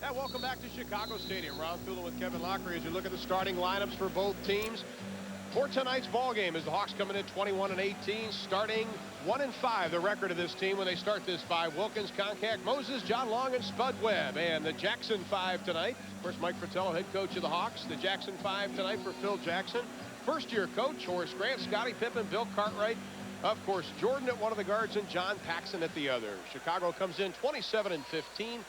Yeah, welcome back to Chicago Stadium. Ron Thulin with Kevin Lockery as you look at the starting lineups for both teams. For tonight's ball game, as the Hawks coming in 21-18, starting 1-5, the record of this team when they start this five. Wilkins, Koncak, Moses, John Long, and Spud Webb. And the Jackson five tonight. Of course, Mike Fratello, head coach of the Hawks. The Jackson five tonight for Phil Jackson. First-year coach, Horace Grant, Scottie Pippen, Bill Cartwright. Of course, Jordan at one of the guards and John Paxson at the other. Chicago comes in 27-15,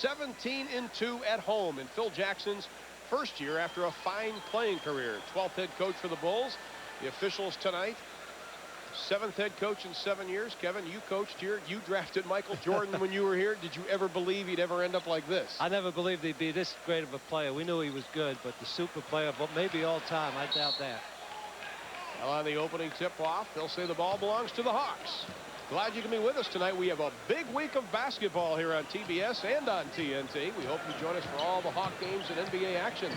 17-2 at home in Phil Jackson's first year after a fine playing career. 12th head coach for the Bulls. The officials tonight, 7th head coach in 7 years. Kevin, you coached here. You drafted Michael Jordan when you were here. Did you ever believe he'd ever end up like this? I never believed he'd be this great of a player. We knew he was good, but the super player, but maybe all time, I doubt that. Well, on the opening tip-off, they'll say the ball belongs to the Hawks. Glad you can be with us tonight. We have a big week of basketball here on TBS and on TNT. We hope you join us for all the Hawk games and NBA action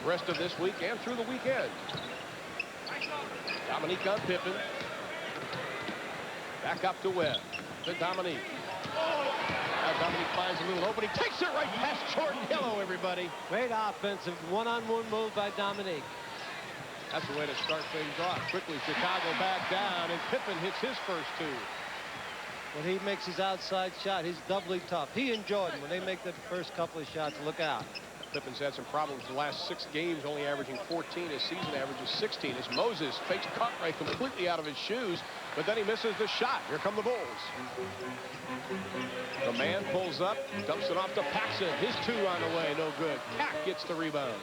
rest of this week and through the weekend. Dominique on Pippen. Back up to Webb. To Dominique. Now Dominique finds a little opening. Takes it right past Jordan. Hello, everybody. Great offensive one-on-one move by Dominique. That's the way to start things off. Quickly, Chicago back down, and Pippen hits his first two. When he makes his outside shot, he's doubly tough. He and Jordan, when they make the first couple of shots, look out. Pippen's had some problems the last 6 games, only averaging 14. His season average is 16. As Moses fakes Cartwright completely out of his shoes, but then he misses the shot. Here come the Bulls. The man pulls up, dumps it off to Paxson. His two on the way, no good. Cack gets the rebound.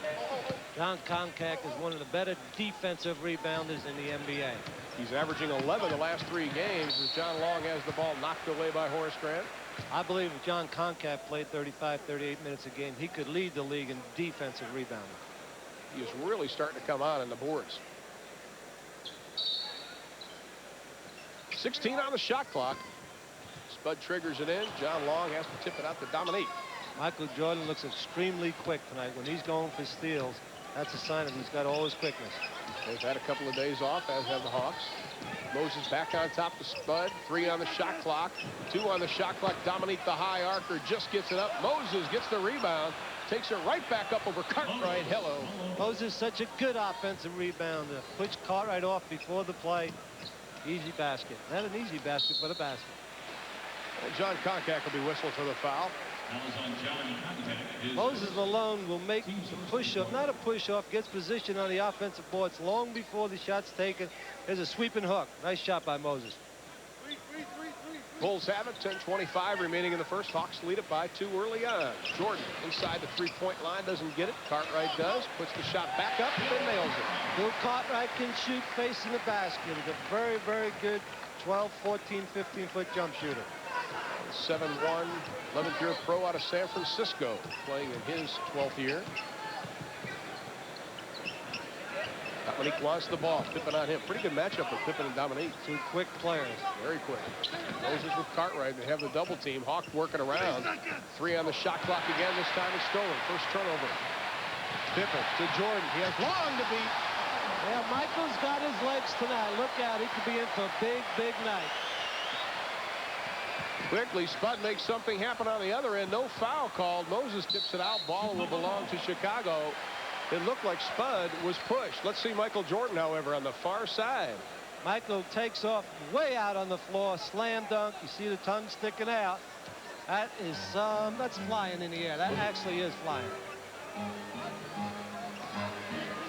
John Koncak is one of the better defensive rebounders in the NBA. He's averaging 11 the last 3 games as John Long has the ball knocked away by Horace Grant. I believe if John Koncak played 35, 38 minutes a game, he could lead the league in defensive rebounding. He is really starting to come on in the boards. 16 on the shot clock. Spud triggers it in. John Long has to tip it out to Dominique. Michael Jordan looks extremely quick tonight. When he's going for steals, that's a sign that he's got all his quickness. They've had a couple of days off, as have the Hawks. Moses back on top to Spud. 3 on the shot clock. 2 on the shot clock. Dominique, the high archer, just gets it up. Moses gets the rebound. Takes it right back up over Cartwright. Hello. Moses such a good offensive rebounder. Puts Cartwright off before the play. Easy basket. Not an easy basket, but a basket. And John Koncak will be whistled for the foul. Moses alone will make the push-off, not a push-off, gets position on the offensive boards long before the shot's taken. There's a sweeping hook. Nice shot by Moses. Bulls have it. 10:25 remaining in the first. Hawks lead it by 2 early on. Jordan inside the 3-point line, doesn't get it. Cartwright does. Puts the shot back up and nails it. Bill Cartwright can shoot facing the basket. He's a very, very good 12, 14, 15-foot jump shooter. 7'1", 11th-year pro out of San Francisco, playing in his 12th year. Dominique wants the ball. Pippen on him. Pretty good matchup with Pippen and Dominique. 2 quick players. Very quick. Moses with Cartwright. They have the double team. Hawks working around. 3 on the shot clock again. This time it's stolen. First turnover. Pippen to Jordan. He has Long to beat. Yeah, Michael's got his legs tonight. Look out. He could be in for a big, big night. Quickly, Spud makes something happen on the other end. No foul called. Moses tips it out. Ball will belong to Chicago. It looked like Spud was pushed. Let's see Michael Jordan, however, on the far side. Michael takes off way out on the floor. Slam dunk. You see the tongue sticking out. That is that's flying in the air. That actually is flying.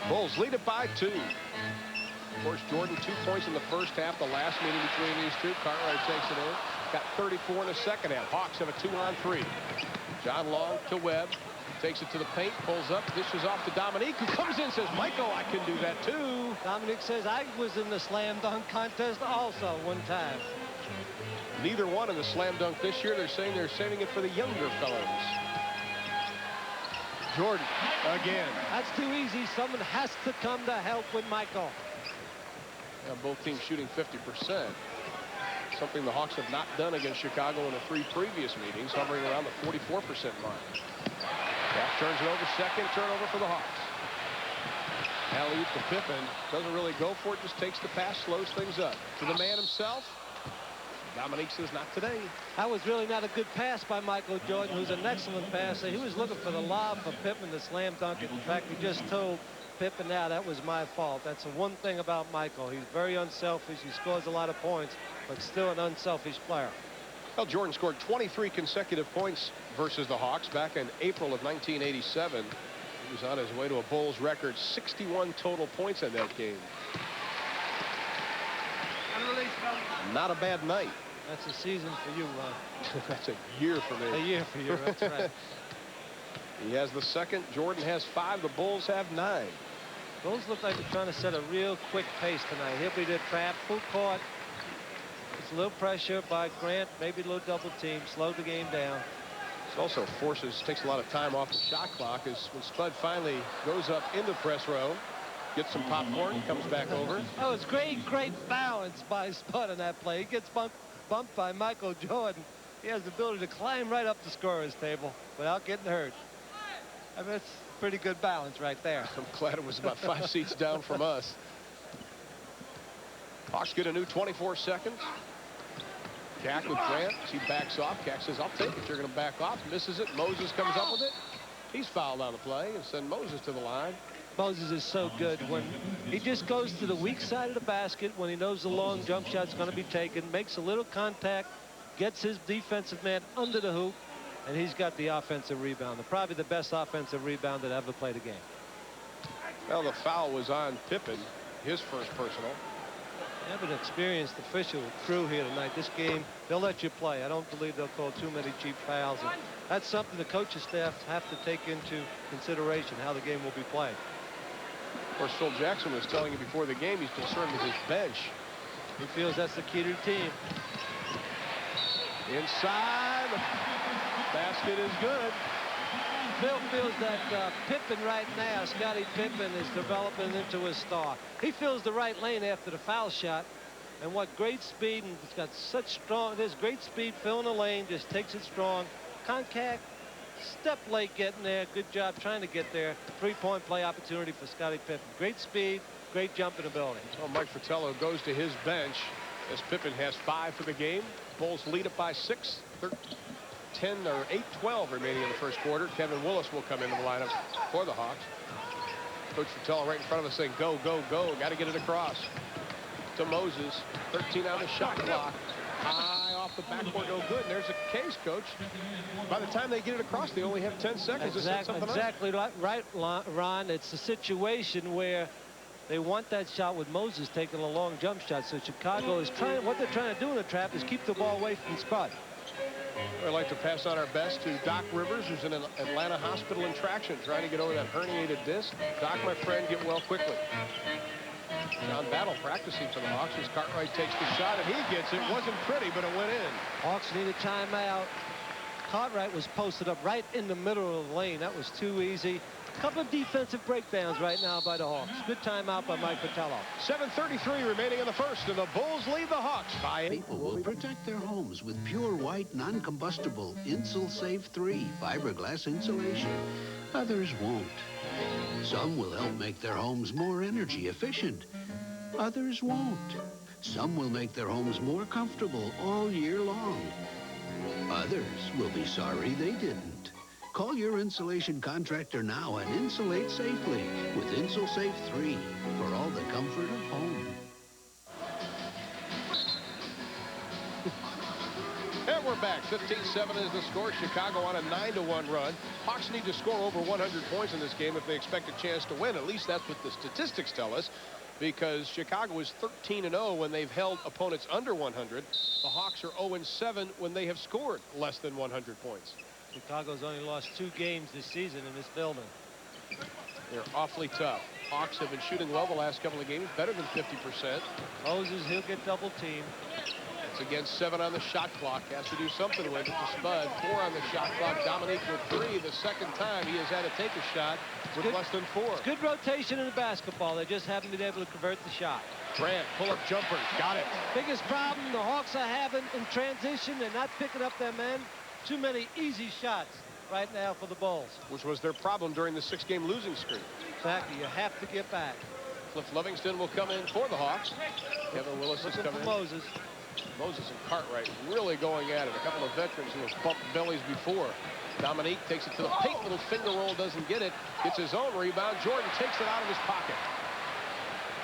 Bulls lead it by 2. Of course, Jordan 2 points in the first half. The last meeting between these two. Cartwright takes it in. Got 34 in the second half. Hawks have a 2-on-3. John Long to Webb. Takes it to the paint. Pulls up. Dishes off to Dominique, who comes in, says, Michael, I can do that too. Dominique says, I was in the slam dunk contest also one time. Neither one in the slam dunk this year. They're saying they're saving it for the younger fellows. Jordan again. That's too easy. Someone has to come to help with Michael. Yeah, both teams shooting 50%. Something the Hawks have not done against Chicago in the 3 previous meetings, hovering around the 44% mark. Gaff turns it over. Second turnover for the Hawks. Alley-oop to Pippen. Doesn't really go for it. Just takes the pass. Slows things up. To the man himself. Dominique says not today. That was really not a good pass by Michael Jordan, who's an excellent passer. He was looking for the lob for Pippen to slam dunk it. In fact, he just told Pippen, now that was my fault. That's the one thing about Michael. He's very unselfish. He scores a lot of points, but still an unselfish player. Well, Jordan scored 23 consecutive points versus the Hawks back in April of 1987. He was on his way to a Bulls record 61 total points in that game. Not a bad night. That's a season for you, Ron. That's a year for me. A year for you, that's right. He has the second. Jordan has 5. The Bulls have 9. Bulls look like they're trying to set a real quick pace tonight. He'll be the trap, full court. It's a little pressure by Grant, maybe a little double team, slow the game down. It also takes a lot of time off the shot clock as when Spud finally goes up in the press row, gets some popcorn, comes back over. Oh, it's great balance by Spud on that play. He gets bumped by Michael Jordan. He has the ability to climb right up the scorer's table without getting hurt. I mean, it's pretty good balance right there. I'm glad it was about 5 seats down from us. Hawks get a new 24 seconds. Cack with Grant. He backs off. Cack says, I'll take it. You're going to back off. Misses it. Moses comes up with it. He's fouled on the play and send Moses to the line. Moses is so good when he just goes to the weak side of the basket when he knows the long jump shot's going to be taken, makes a little contact, gets his defensive man under the hoop, and he's got the offensive rebound. Probably the best offensive rebound that ever played a game. Well, the foul was on Pippen, his first personal. They have an experienced official crew here tonight. This game, they'll let you play. I don't believe they'll call too many cheap fouls. And that's something the coaching staff have to take into consideration, how the game will be played. Of course, Phil Jackson was telling you before the game he's concerned with his bench. He feels that's the key to the team. Inside, the basket is good. Phil feels that Pippen right now, Scottie Pippen, is developing into a star. He feels the right lane after the foul shot. And what great speed, and it's got such strong, there's great speed filling the lane, just takes it strong. Contact, step late getting there. Good job trying to get there. 3-point play opportunity for Scottie Pippen. Great speed, great jumping ability. Well, Mike Fratello goes to his bench as Pippen has 5 for the game. Bulls lead it by 6. 10 or 8-12 remaining in the first quarter. Kevin Willis will come into the lineup for the Hawks. Coach Fratello right in front of us saying, go, go, go. Got to get it across to Moses. 13 on the shot clock. High off the backboard, no good. And there's a case, Coach. By the time they get it across, they only have 10 seconds. Exactly right, Ron. It's a situation where they want that shot with Moses taking a long jump shot. So Chicago is trying, what they're trying to do in the trap is keep the ball away from Spud. I'd like to pass on our best to Doc Rivers, who's in an Atlanta hospital in traction, trying to get over that herniated disc. Doc, my friend, get well quickly. John Battle practicing for the Hawks as Cartwright takes the shot, and he gets it. Wasn't pretty, but it went in. Hawks need a timeout. Cartwright was posted up right in the middle of the lane. That was too easy. A couple of defensive breakdowns right now by the Hawks. Good timeout by Mike Fratello. 7:33 remaining in the first, and the Bulls lead the Hawks by 8. People will protect their homes with pure white, non-combustible InsulSafe 3 fiberglass insulation. Others won't. Some will help make their homes more energy efficient. Others won't. Some will make their homes more comfortable all year long. Others will be sorry they didn't. Call your insulation contractor now and insulate safely with InsulSafe 3 for all the comfort of home. And we're back. 15-7 is the score. Chicago on a 9-1 run. Hawks need to score over 100 points in this game if they expect a chance to win. At least that's what the statistics tell us, because Chicago is 13-0 when they've held opponents under 100. The Hawks are 0-7 when they have scored less than 100 points. Chicago's only lost 2 games this season in this building. They're awfully tough. Hawks have been shooting well the last couple of games, better than 50%. Moses, he'll get double teamed. It's against 7 on the shot clock. Has to do something with it to Spud. 4 on the shot clock. Dominique with 3. The second time he has had to take a shot with less than 4. It's good rotation in the basketball. They just haven't been able to convert the shot. Grant, pull-up jumper. Got it. Biggest problem the Hawks are having in transition, they're not picking up their men. Too many easy shots right now for the Bulls. Which was their problem during the 6-game losing streak. Exactly. You have to get back. Cliff Livingston will come in for the Hawks. Kevin Willis is coming in. Moses. Moses and Cartwright really going at it. A couple of veterans who have bumped bellies before. Dominique takes it to the paint. Little finger roll, doesn't get it. Gets his own rebound. Jordan takes it out of his pocket.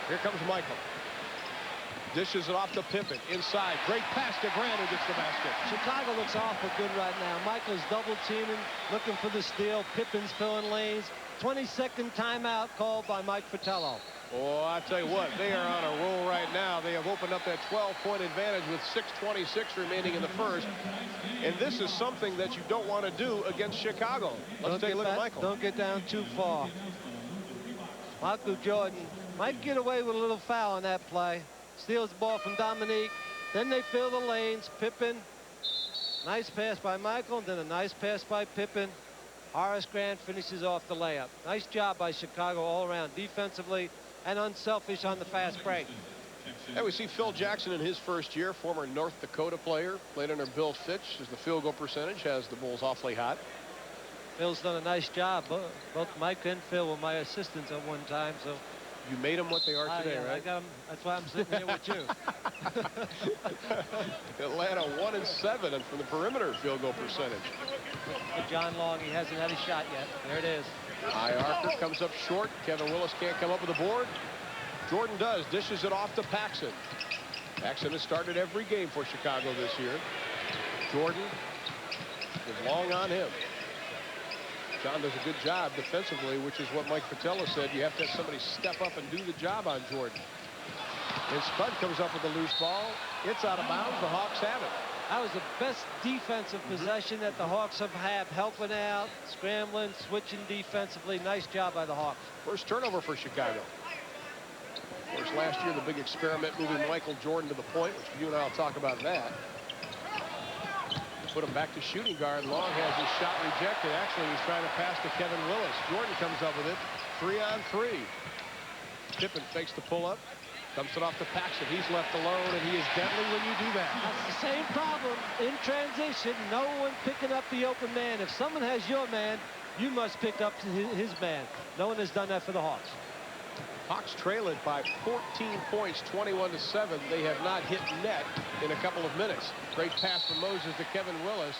Here comes Michael. Dishes it off to Pippen. Inside. Great pass to Grant, who gets the basket. Chicago looks awful good right now. Michael's double teaming, looking for the steal. Pippen's filling lanes. 22nd timeout called by Mike Fratello. Oh, I tell you what, they are on a roll right now. They have opened up that 12-point advantage with 6:26 remaining in the first. And this is something that you don't want to do against Chicago. Let's take a look at Michael. Don't get down too far. Michael Jordan might get away with a little foul on that play. Steals the ball from Dominique. Then they fill the lanes. Pippen. Nice pass by Michael. Then a nice pass by Pippen. Horace Grant finishes off the layup. Nice job by Chicago all around, defensively and unselfish on the fast break. And we see Phil Jackson in his first year, former North Dakota player, played under Bill Fitch, as the field goal percentage has the Bulls awfully hot. Phil's done a nice job. Both Mike and Phil were my assistants at one time, so. You made them what they are today, yeah, right? I got them. That's why I'm sitting here with you. Atlanta 1-7 from the perimeter field goal percentage. For John Long, he hasn't had a shot yet. There it is. High Arthur comes up short. Kevin Willis can't come up with the board. Jordan does. Dishes it off to Paxson. Paxson has started every game for Chicago this year. Jordan is long on him. John does a good job defensively, which is what Mike Fratello said. You have to have somebody step up and do the job on Jordan. And Spud comes up with a loose ball. It's out of bounds. The Hawks have it. That was the best defensive possession that the Hawks have had, helping out, scrambling, switching defensively. Nice job by the Hawks. First turnover for Chicago. Of course, last year, the big experiment moving Michael Jordan to the point, which you and I will talk about that. Put him back to shooting guard. Long has his shot rejected. Actually, he's trying to pass to Kevin Willis. Jordan comes up with it. 3-on-3. Pippen fakes the pull-up. Dumps it off to Paxson. He's left alone, and he is deadly when you do that. That's the same problem in transition. No one picking up the open man. If someone has your man, you must pick up his man. No one has done that for the Hawks. Hawks trail it by 14 points, 21-7. They have not hit net in a couple of minutes. Great pass from Moses to Kevin Willis.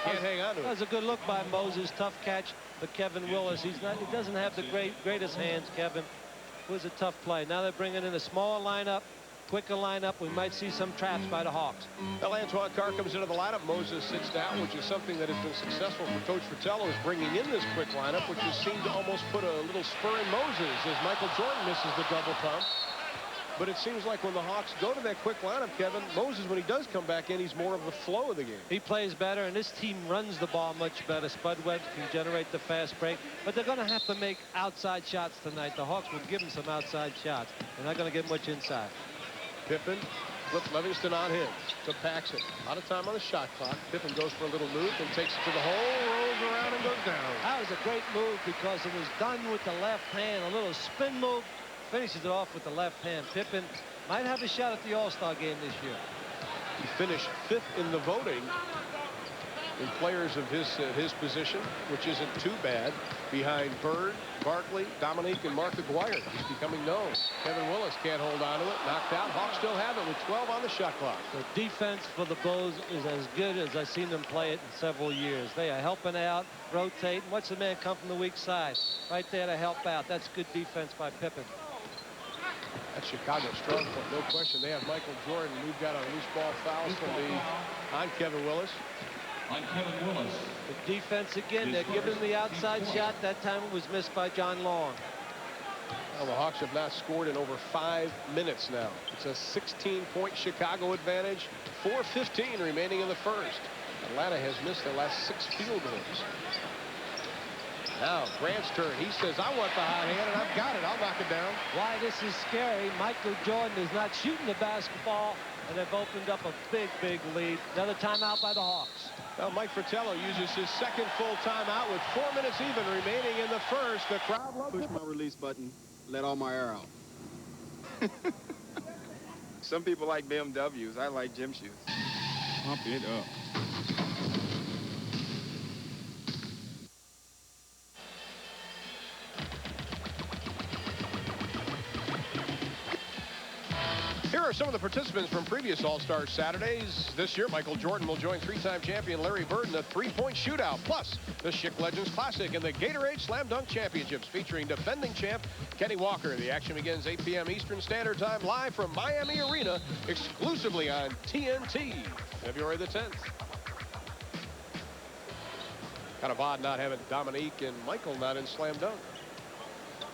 Can't hang on to it. That was a good look by Moses. Tough catch for Kevin Willis. He doesn't have the greatest hands, Kevin. It was a tough play. Now they're bringing in a small lineup, quicker lineup. We might see some traps by the Hawks. Well, Antoine Carr comes into the lineup. Moses sits down, which is something that has been successful for Coach Fratello, is bringing in this quick lineup, which has seemed to almost put a little spur in Moses as Michael Jordan misses the double pump. But it seems like when the Hawks go to that quick lineup, Kevin, Moses, when he does come back in, he's more of the flow of the game. He plays better, and this team runs the ball much better. Spud Webb can generate the fast break, but they're going to have to make outside shots tonight. The Hawks will give them some outside shots. They're not going to get much inside. Pippen flips Livingston on him to Paxson. A lot of time on the shot clock. Pippen goes for a little loop and takes it to the hole, rolls around and goes down. That was a great move because it was done with the left hand. A little spin move, finishes it off with the left hand. Pippen might have a shot at the All-Star game this year. He finished 5th in the voting in players of his position, which isn't too bad, behind Bird, Barkley, Dominique, and Mark Aguirre. He's becoming known. Kevin Willis can't hold on to it. Knocked out. Hawks still have it with 12 on the shot clock. The defense for the Bulls is as good as I've seen them play it in several years. They are helping out, rotating. Watch the man come from the weak side. Right there to help out. That's good defense by Pippen. That's Chicago's strong point, no question. They have Michael Jordan. We've got a loose ball foul on Kevin Willis. On Kevin Willis. The defense again, they're giving the outside shot. That time it was missed by John Long. Well, the Hawks have not scored in over 5 minutes now. It's a 16-point Chicago advantage. 4:15 remaining in the first. Atlanta has missed their last 6 field goals. Now Grant's turn. He says, I want the hot hand, and I've got it. I'll knock it down. Why this is scary, Michael Jordan is not shooting the basketball, and they've opened up a big, big lead. Another timeout by the Hawks. Well, Mike Fratello uses his second full timeout with 4 minutes even remaining in the first. The crowd loves it. Push my release button, let all my air out. Some people like BMWs. I like gym shoes. Pump it up. Here are some of the participants from previous All-Star Saturdays. This year, Michael Jordan will join three-time champion Larry Bird in the three-point shootout, plus the Schick Legends Classic and the Gatorade Slam Dunk Championships featuring defending champ Kenny Walker. The action begins 8 p.m. Eastern Standard Time, live from Miami Arena, exclusively on TNT, February the 10th. Kind of odd not having Dominique and Michael not in slam dunk.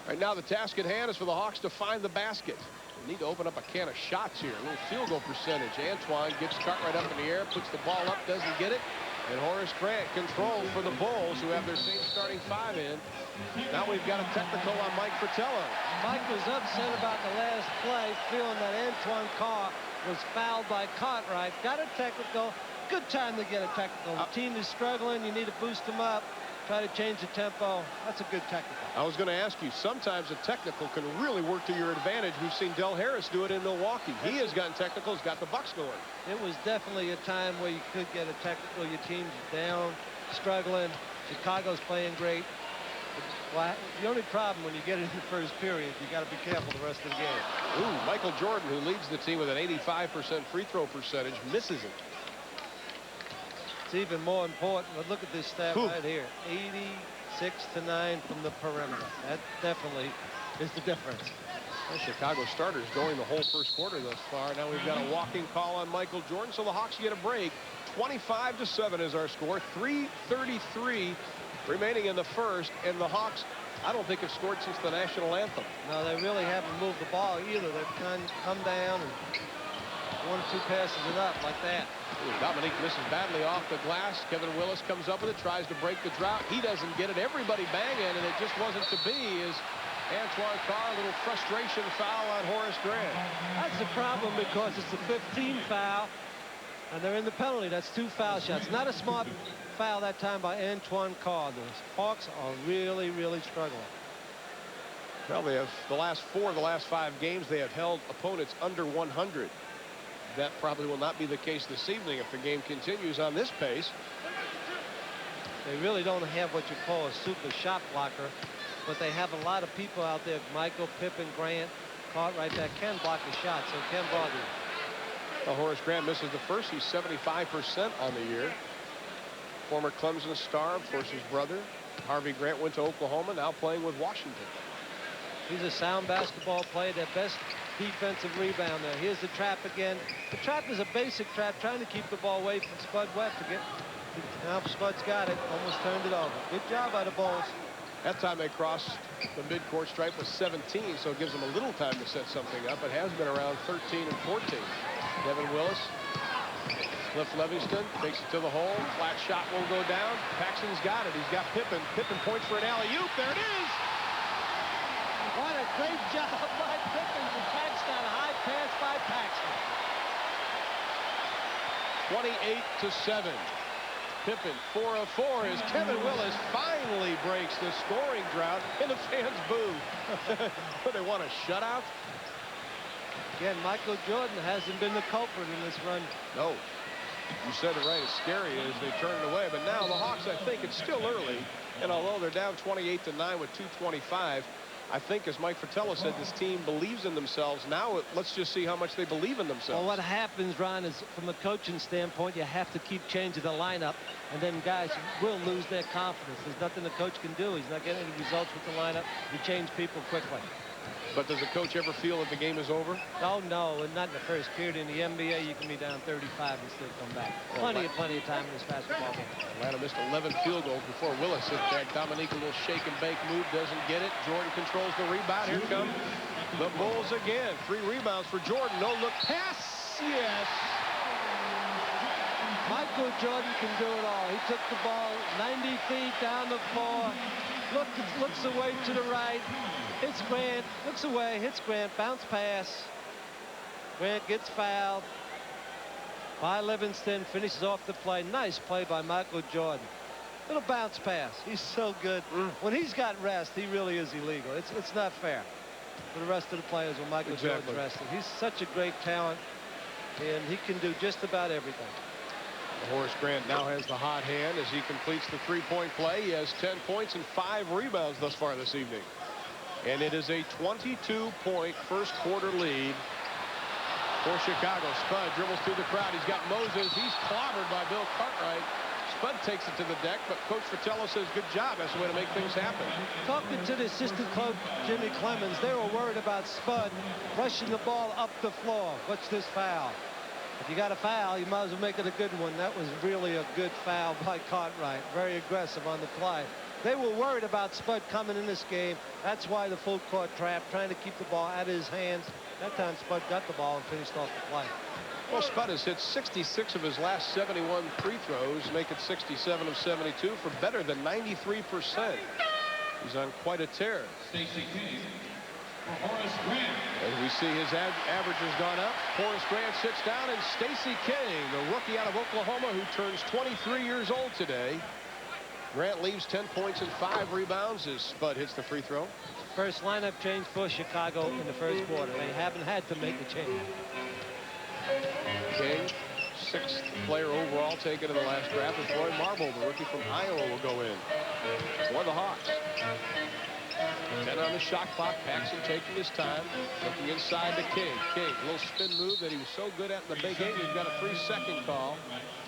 Right now, the task at hand is for the Hawks to find the basket. They need to open up a can of shots here. A little field goal percentage. Antoine gets cut right up in the air, puts the ball up, doesn't get it. And Horace Grant controls for the Bulls, who have their same starting five in. Now we've got a technical on Mike Fratello. Mike was upset about the last play, feeling that Antoine Carr was fouled by Cartwright. Got a technical. Good time to get a technical. The team is struggling. You need to boost them up. Try to change the tempo. That's a good technical. I was going to ask you, sometimes a technical can really work to your advantage. We've seen Del Harris do it in Milwaukee. He has gotten technicals, got the Bucks going. It was definitely a time where you could get a technical. Your team's down, struggling. Chicago's playing great. Well, the only problem when you get it in the first period, you got to be careful the rest of the game. Ooh, Michael Jordan, who leads the team with an 85% free throw percentage, misses it. It's even more important. But look at this stat right here. 86-9 from the perimeter. That definitely is the difference. Well, Chicago starters going the whole first quarter thus far. Now we've got a walking call on Michael Jordan, so the Hawks get a break. 25-7 is our score. 3:33 remaining in the first, and the Hawks, I don't think, have scored since the national anthem. No, they really haven't moved the ball either. They've come down and 1-2 passes it up like that. Ooh, Dominique misses badly off the glass. Kevin Willis comes up with it, tries to break the drought. He doesn't get it. Everybody banging, and it just wasn't to be. Is Antoine Carr, a little frustration foul on Horace Grant. That's the problem, because it's a 15 foul, and they're in the penalty. That's 2 foul shots. Not a smart foul that time by Antoine Carr. The Hawks are really, really struggling. Well, they have the last 4 of the last 5 games, they have held opponents under 100. That probably will not be the case this evening if the game continues on this pace. They really don't have what you call a super shot blocker, but they have a lot of people out there, Michael, Pippen, Grant, Cartwright, that can block a shot, so can bother you. Well, Horace Grant misses the first. He's 75% on the year. Former Clemson star, of course, his brother, Harvey Grant, went to Oklahoma, now playing with Washington. He's a sound basketball player, their best defensive rebounder. Here's the trap again. The trap is a basic trap, trying to keep the ball away from Spud Webb to get. Now Spud's got it, almost turned it over. Good job by the Bulls. That time they crossed the midcourt stripe with 17, so it gives them a little time to set something up. It has been around 13 and 14. Devin Willis, Cliff Livingston takes it to the hole. Flat shot won't go down. Paxson's got it. He's got Pippen. Pippen points for an alley-oop. There it is. What a great job by Pippen to catch that high pass by Paxson. 28-7. Pippen 4 of 4 as Kevin Willis finally breaks the scoring drought, and the fans boo. But they want a shutout. Again, Michael Jordan hasn't been the culprit in this run. No. You said it right. It's scary as they turn it away. But now the Hawks, I think it's still early. And although they're down 28-9 with 2:25, I think, as Mike Fratello said, this team believes in themselves. Now let's just see how much they believe in themselves. Well, what happens, Ron, is from a coaching standpoint, you have to keep changing the lineup, and then guys will lose their confidence. There's nothing the coach can do. He's not getting any results with the lineup. You change people quickly. But does a coach ever feel that the game is over? Oh, no, and not in the first period. In the NBA, you can be down 35 and still come back. Plenty of time in this basketball game. Atlanta missed 11 field goals before Willis hit that. Dominique, a little shake and bake move, doesn't get it. Jordan controls the rebound. Here come the Bulls again. 3 rebounds for Jordan. No look pass. Yes. Michael Jordan can do it all. He took the ball 90 feet down the floor. Looks away to the right. Hits Grant. Looks away. Hits Grant. Bounce pass. Grant gets fouled by Livingston. Finishes off the play. Nice play by Michael Jordan. Little bounce pass. He's so good. When he's got rest, he really is illegal. It's not fair for the rest of the players when Michael Jordan's rested. He's such a great talent, and he can do just about everything. Horace Grant now has the hot hand as he completes the 3-point play. He has 10 points and 5 rebounds thus far this evening. And it is a 22-point first quarter lead For Chicago, Spud dribbles through the crowd. He's got Moses. He's clobbered by Bill Cartwright. Spud takes it to the deck, but Coach Fratello says, good job. That's the way to make things happen. Talking to the assistant coach, Jimmy Clemens, they were worried about Spud rushing the ball up the floor. What's this foul? If you got a foul, you might as well make it a good one. That was really a good foul by Cartwright. Very aggressive on the play. They were worried about Spud coming in this game. That's why the full court trap, trying to keep the ball out of his hands. That time Spud got the ball and finished off the play. Well, Spud has hit 66 of his last 71 free throws, make it 67 of 72 for better than 93%. He's on quite a tear. Stacey King for Horace Grant. As we see his average has gone up. Horace Grant sits down, and Stacey King, the rookie out of Oklahoma who turns 23 years old today. Grant leaves 10 points and 5 rebounds as Spud hits the free throw. First lineup change for Chicago in the first quarter. They haven't had to make a change. King, 6th player overall taken in the last draft, as Roy Marble, the rookie from Iowa, will go in for the Hawks. 10 on the shot clock. Paxson taking his time, looking inside to King. King, a little spin move that he was so good at in the big game. He's got a 3-second call.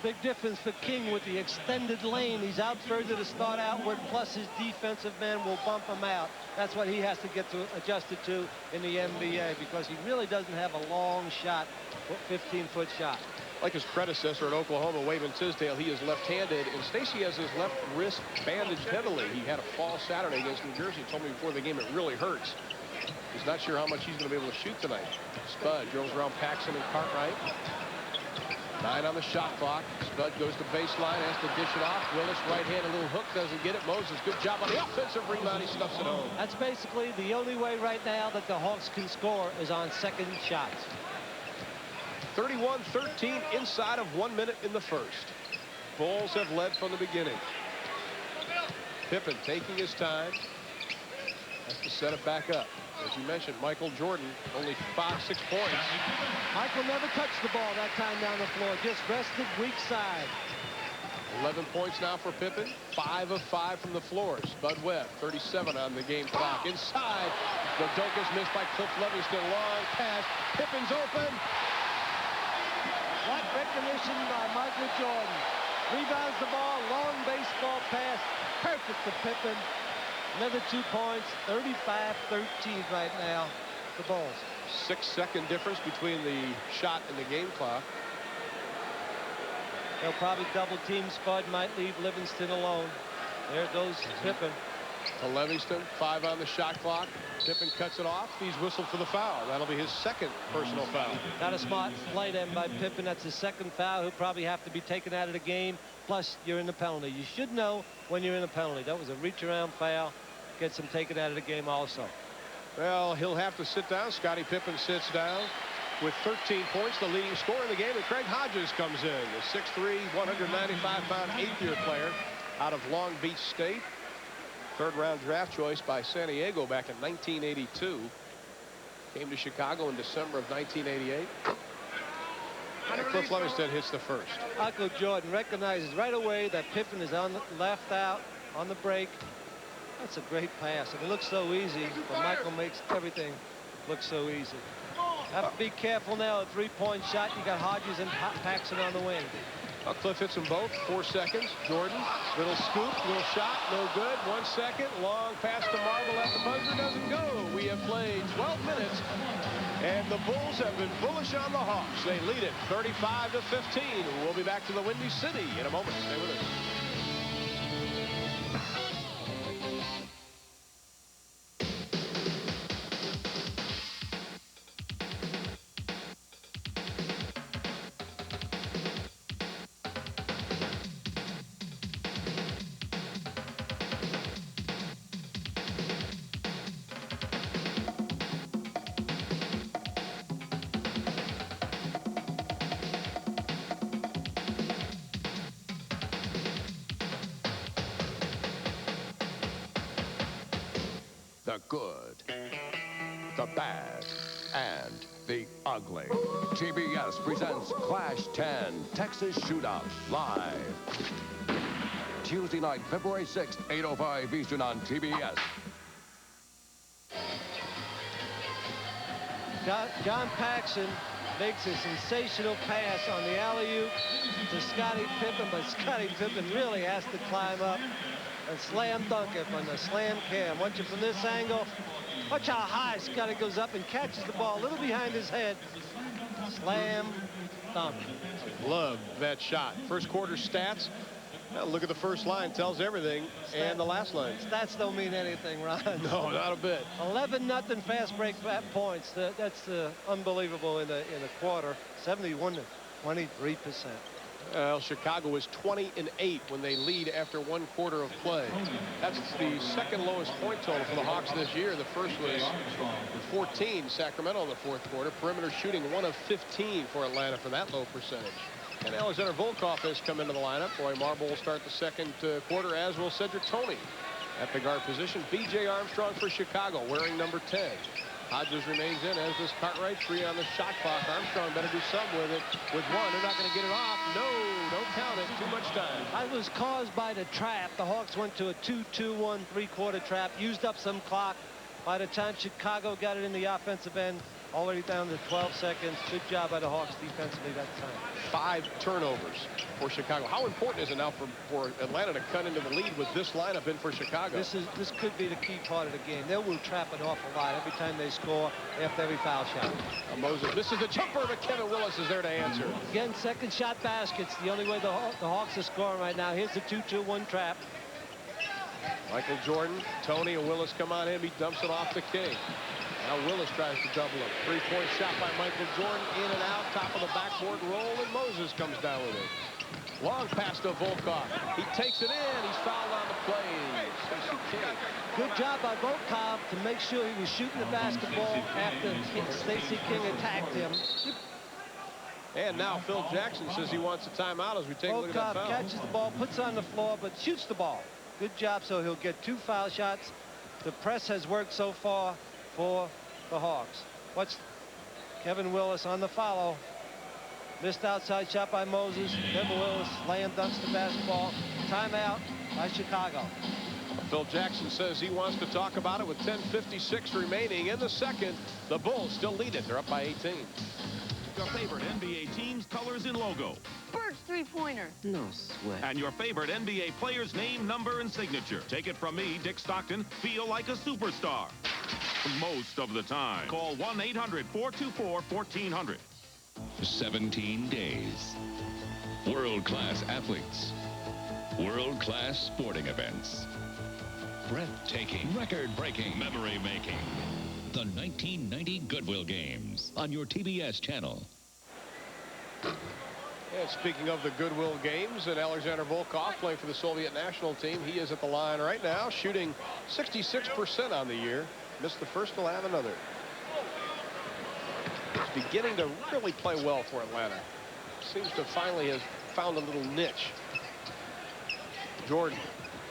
Big difference for King with the extended lane. He's out further to start outward, plus his defensive man will bump him out. That's what he has to get adjusted to in the NBA, because he really doesn't have a long shot, 15-foot shot. Like his predecessor at Oklahoma, Wayman Tisdale, he is left-handed, and Stacey has his left wrist bandaged heavily. He had a fall Saturday against New Jersey. He told me before the game it really hurts. He's not sure how much he's going to be able to shoot tonight. Spud drills around Paxson and Cartwright. 9 on the shot clock. Spud goes to baseline, has to dish it off. Willis, right hand, a little hook, doesn't get it. Moses, good job on the offensive rebound. He stuffs it home. That's basically the only way right now that the Hawks can score is on second shots. 31-13 inside of 1 minute in the first. Bulls have led from the beginning. Pippen taking his time. Has to set it back up. As you mentioned, Michael Jordan, only 5-6 points. Michael never touched the ball that time down the floor. Just rested weak side. 11 points now for Pippen. 5 of 5 from the floor. Spud Webb, 37 on the game clock. Inside. The dunk is missed by Cliff Livingston. Long pass. Pippen's open. What recognition by Michael Jordan. Rebounds the ball. Long baseball pass. Perfect to Pippen. Another 2 points. 35-13 right now. The Bulls. 6-second difference between the shot and the game clock. They'll probably double team Spud. Might leave Livingston alone. There goes Pippen. To Livingston, 5 on the shot clock. Pippen cuts it off. He's whistled for the foul. That'll be his second personal foul. Not a smart play then by Pippen. That's his second foul. He'll probably have to be taken out of the game. Plus, you're in the penalty. You should know when you're in a penalty. That was a reach-around foul. Gets him taken out of the game also. Well, he'll have to sit down. Scottie Pippen sits down with 13 points, the leading scorer in the game. And Craig Hodges comes in, the 6'3", 195-pound eighth-year player out of Long Beach State. Third-round draft choice by San Diego back in 1982. Came to Chicago in December of 1988. And Cliff Livingston hits the first. Michael Jordan recognizes right away that Pippen is on the left out on the break. That's a great pass. And it looks so easy, but Michael makes everything look so easy. Have to be careful now. A three-point shot. You got Hodges and Paxson on the wing. Well, Cliff hits them both. 4 seconds. Jordan, little scoop, little shot, no good. 1 second. Long pass to Marble at the buzzer, doesn't go. We have played 12 minutes, and the Bulls have been bullish on the Hawks. They lead it 35-15. We'll be back to the Windy City in a moment. Stay with us. The good, the bad, and the ugly. TBS presents Clash 10 Texas Shootout live. Tuesday night, February 6th, 8:05 Eastern on TBS. John Paxson makes a sensational pass on the alley-oop to Scottie Pippen, but Scottie Pippen really has to climb up and slam dunk it on the slam cam. Watch it from this angle. Watch how high Scottie goes up and catches the ball a little behind his head. Slam dunk. Love that shot. First quarter stats. Well, look at the first line, tells everything, and the last line. Stats don't mean anything, Ron. No, not a bit. 11-0 fast break points. That's unbelievable in the quarter. 71 to 23%. Well, Chicago was 20-8 when they lead after 1 quarter of play. That's the second lowest point total for the Hawks this year. The first was 14, Sacramento in the fourth quarter. Perimeter shooting 1 of 15 for Atlanta for that low percentage. And Alexander Volkov has come into the lineup. Roy Marble will start the second quarter, as will Cedric Toney at the guard position. B.J. Armstrong for Chicago, wearing number 10. Hodges remains in, as does Cartwright. 3 on the shot clock. Armstrong better do something with it. With 1, they're not going to get it off. No, don't count it. Too much time. That was caused by the trap. The Hawks went to a 2-2-1 3-quarter trap, used up some clock. By the time Chicago got it in the offensive end, already down to 12 seconds. Good job by the Hawks defensively that time. 5 turnovers for Chicago. How important is it now for Atlanta to cut into the lead with this lineup in for Chicago? This could be the key part of the game. They will trap an awful lot every time they score after every foul shot. Moses misses the jumper, but Kevin Willis is there to answer. Again, second shot baskets. The only way the Hawks are scoring right now. Here's the 2-2-1 trap. Michael Jordan, Toney, and Willis come on him. He dumps it off to King. Now Willis tries to double him. 3-point shot by Michael Jordan. In and out. Top of the backboard roll, and Moses comes down with it. Long pass to Volkov. He takes it in. He's fouled on the play. Stacey King. Good job by Volkov to make sure he was shooting the basketball after Stacey King attacked him. And now Phil Jackson says he wants a timeout as we take a look at that foul. Volkov catches the ball, puts it on the floor, but shoots the ball. Good job, so he'll get 2 foul shots. The press has worked so far for the Hawks. Watch Kevin Willis on the follow. Missed outside shot by Moses. Kevin Willis slam dunks the basketball. Timeout by Chicago. Phil Jackson says he wants to talk about it with 10:56 remaining in the second. The Bulls still lead it. They're up by 18. Your favorite NBA team's colors and logo. Burt's three-pointer. No sweat. And your favorite NBA player's name, number, and signature. Take it from me, Dick Stockton. Feel like a superstar. Most of the time. Call 1-800-424-1400. 17 days. World-class athletes. World-class sporting events. Breathtaking, record-breaking, memory-making. The 1990 Goodwill Games on your TBS channel. And speaking of the Goodwill Games, and Alexander Volkov playing for the Soviet national team, he is at the line right now, shooting 66% on the year. Missed the first, will have another. He's beginning to really play well for Atlanta. Seems to finally have found a little niche. Jordan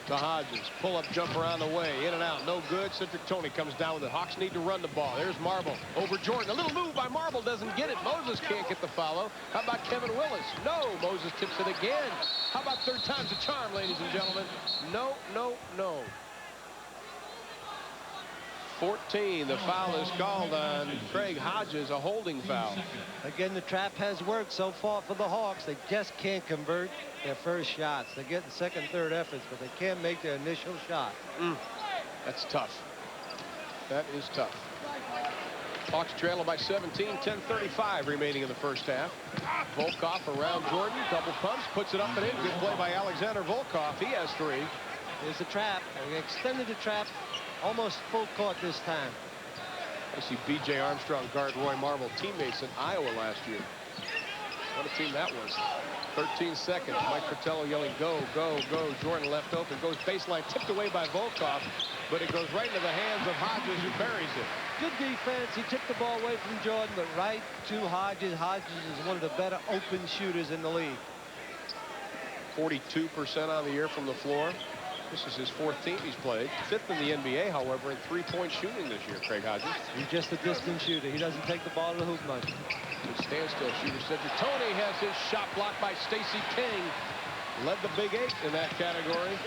to Hodges. Pull-up jumper on the way. In and out. No good. Cedric Toney comes down with it. Hawks need to run the ball. There's Marble over Jordan. A little move by Marble. Doesn't get it. Moses can't get the follow. How about Kevin Willis? No. Moses tips it again. How about third time's a charm, ladies and gentlemen? No, no, no. 14. The foul is called on Craig Hodges, a holding foul. Again, the trap has worked so far for the Hawks. They just can't convert their first shots. They're getting second, third efforts, but they can't make their initial shot. That's tough. That is tough. Hawks trailing by 17, 10:35 remaining in the first half. Volkov around Jordan, double pumps, puts it up and in. Good play by Alexander Volkov. He has 3. Here's the trap. They extended the trap. Almost full court this time. I see B.J. Armstrong guard Roy Marble, teammates in Iowa last year. What a team that was. 13 seconds. Mike Fratello yelling, go, go, go. Jordan left open. Goes baseline, tipped away by Volkov, but it goes right into the hands of Hodges, who buries it. Good defense. He tipped the ball away from Jordan, but right to Hodges. Hodges is one of the better open shooters in the league. 42% on the year from the floor. This is his 4th team he's played. 5th in the NBA, however, in 3-point shooting this year, Craig Hodges. He's just a distant shooter. He doesn't take the ball to the hoop much. Good standstill shooter. Cedric Toney has his shot blocked by Stacey King. Led the Big 8 in that category.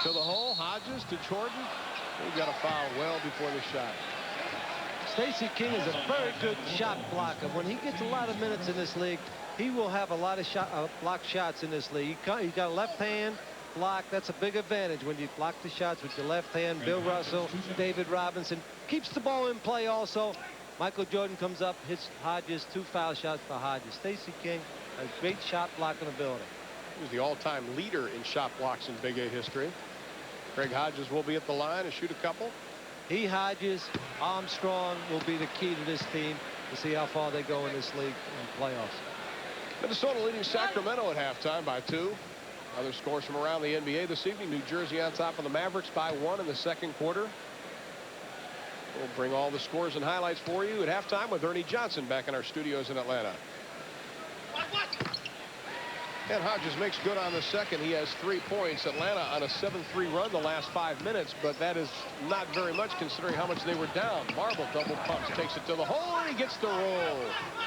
To the hole, Hodges to Jordan. He got a foul well before the shot. Stacey King is a very good shot blocker. When he gets a lot of minutes in this league, he will have a lot of block shots in this league. He got a left hand block. That's a big advantage when you block the shots with your left hand. Bill Russell, David Robinson keeps the ball in play also. Michael Jordan comes up, hits Hodges, 2 foul shots for Hodges. Stacey King has great shot blocking ability. He was the all-time leader in shot blocks in Big 8 history. Craig Hodges will be at the line and shoot a couple. He, Hodges, Armstrong will be the key to this team to see how far they go in this league in playoffs. Minnesota leading Sacramento at halftime by 2. Other scores from around the NBA this evening. New Jersey on top of the Mavericks by 1 in the second quarter. We'll bring all the scores and highlights for you at halftime with Ernie Johnson back in our studios in Atlanta. And Hodges makes good on the second. He has 3 points. Atlanta on a 7-3 run the last 5 minutes, but that is not very much considering how much they were down. Marble double pumps, takes it to the hole, and he gets the roll.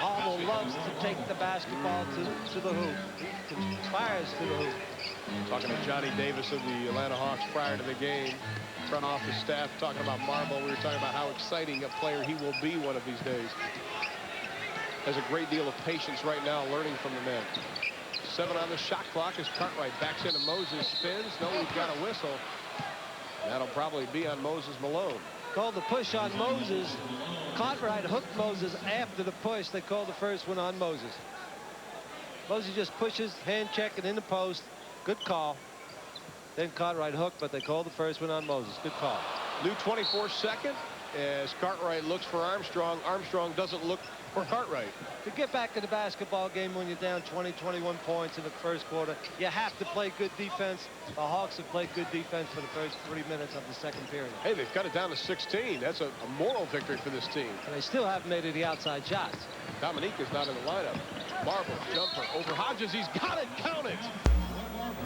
Marble loves to take the basketball to the hoop. He fires to the hoop. Talking to Johnny Davis of the Atlanta Hawks prior to the game. Front office staff talking about Marble. We were talking about how exciting a player he will be one of these days. Has a great deal of patience right now, learning from the men. 7 on the shot clock as Cartwright backs into Moses, spins. No, we've got a whistle. That'll probably be on Moses Malone. Called the push on Moses. Cartwright hooked Moses after the push. They called the first one on Moses. Moses just pushes, hand check it in the post. Good call. Then Cartwright hooked, but they called the first one on Moses. Good call. New 24-second as Cartwright looks for Armstrong. Armstrong doesn't look for Cartwright. To get back to the basketball game when you're down 20, 21 points in the first quarter, you have to play good defense. The Hawks have played good defense for the first 3 minutes of the second period. Hey, they've cut it down to 16. That's a moral victory for this team. And they still haven't made it the outside shots. Dominique is not in the lineup. Marble, jumper over Hodges. He's got it. Count it.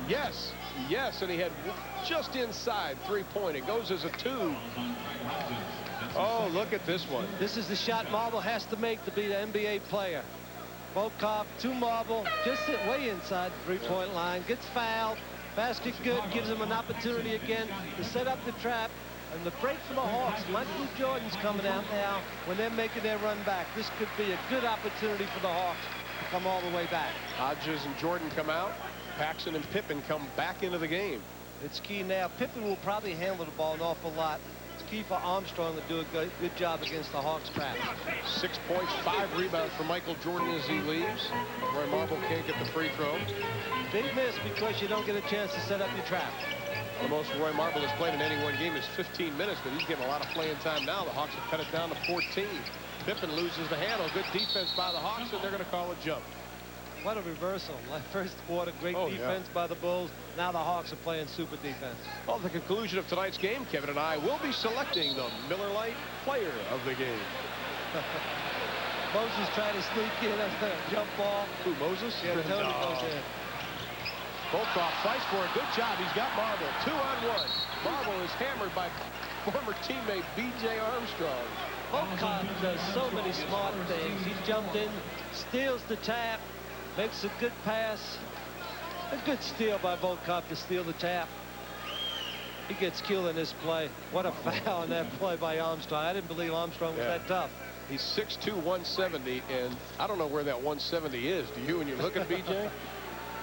Yes, yes, and he had just inside 3-point. It goes as a 2. Oh, look at this one. This is the shot Marble has to make to be the NBA player. Volkov to Marble, just sit way inside the 3-point line, gets fouled. Basket good, gives him an opportunity again to set up the trap. And the break for the Hawks, Michael Jordan's coming out now when they're making their run back. This could be a good opportunity for the Hawks to come all the way back. Hodges and Jordan come out. Paxson and Pippen come back into the game. It's key now. Pippen will probably handle the ball an awful lot. It's key for Armstrong to do a good job against the Hawks trap. 6 points, 5 rebounds for Michael Jordan as he leaves. Roy Marble can't get the free throw. Big miss because you don't get a chance to set up your trap. The most Roy Marble has played in any one game is 15 minutes, but he's getting a lot of playing time now. The Hawks have cut it down to 14. Pippen loses the handle. Good defense by the Hawks, and they're going to call a jump. What a reversal. First quarter, great defense by the Bulls. Now the Hawks are playing super defense. Well, at the conclusion of tonight's game, Kevin and I will be selecting the Miller Lite player of the game. Moses tried to sneak in a jump ball. Who, Moses? Yeah, Tony goes in. Volkov fights for a good job. He's got Marble. 2-on-1. Marble is hammered by former teammate B.J. Armstrong. Volkov does so many smart things. He jumped in, steals the tap, makes a good pass. A good steal by Volkov to steal the tap. He gets killed in this play. What a foul in that play by Armstrong. I didn't believe Armstrong was that tough. He's 6'2", 170, and I don't know where that 170 is. Do you when you look at B.J.?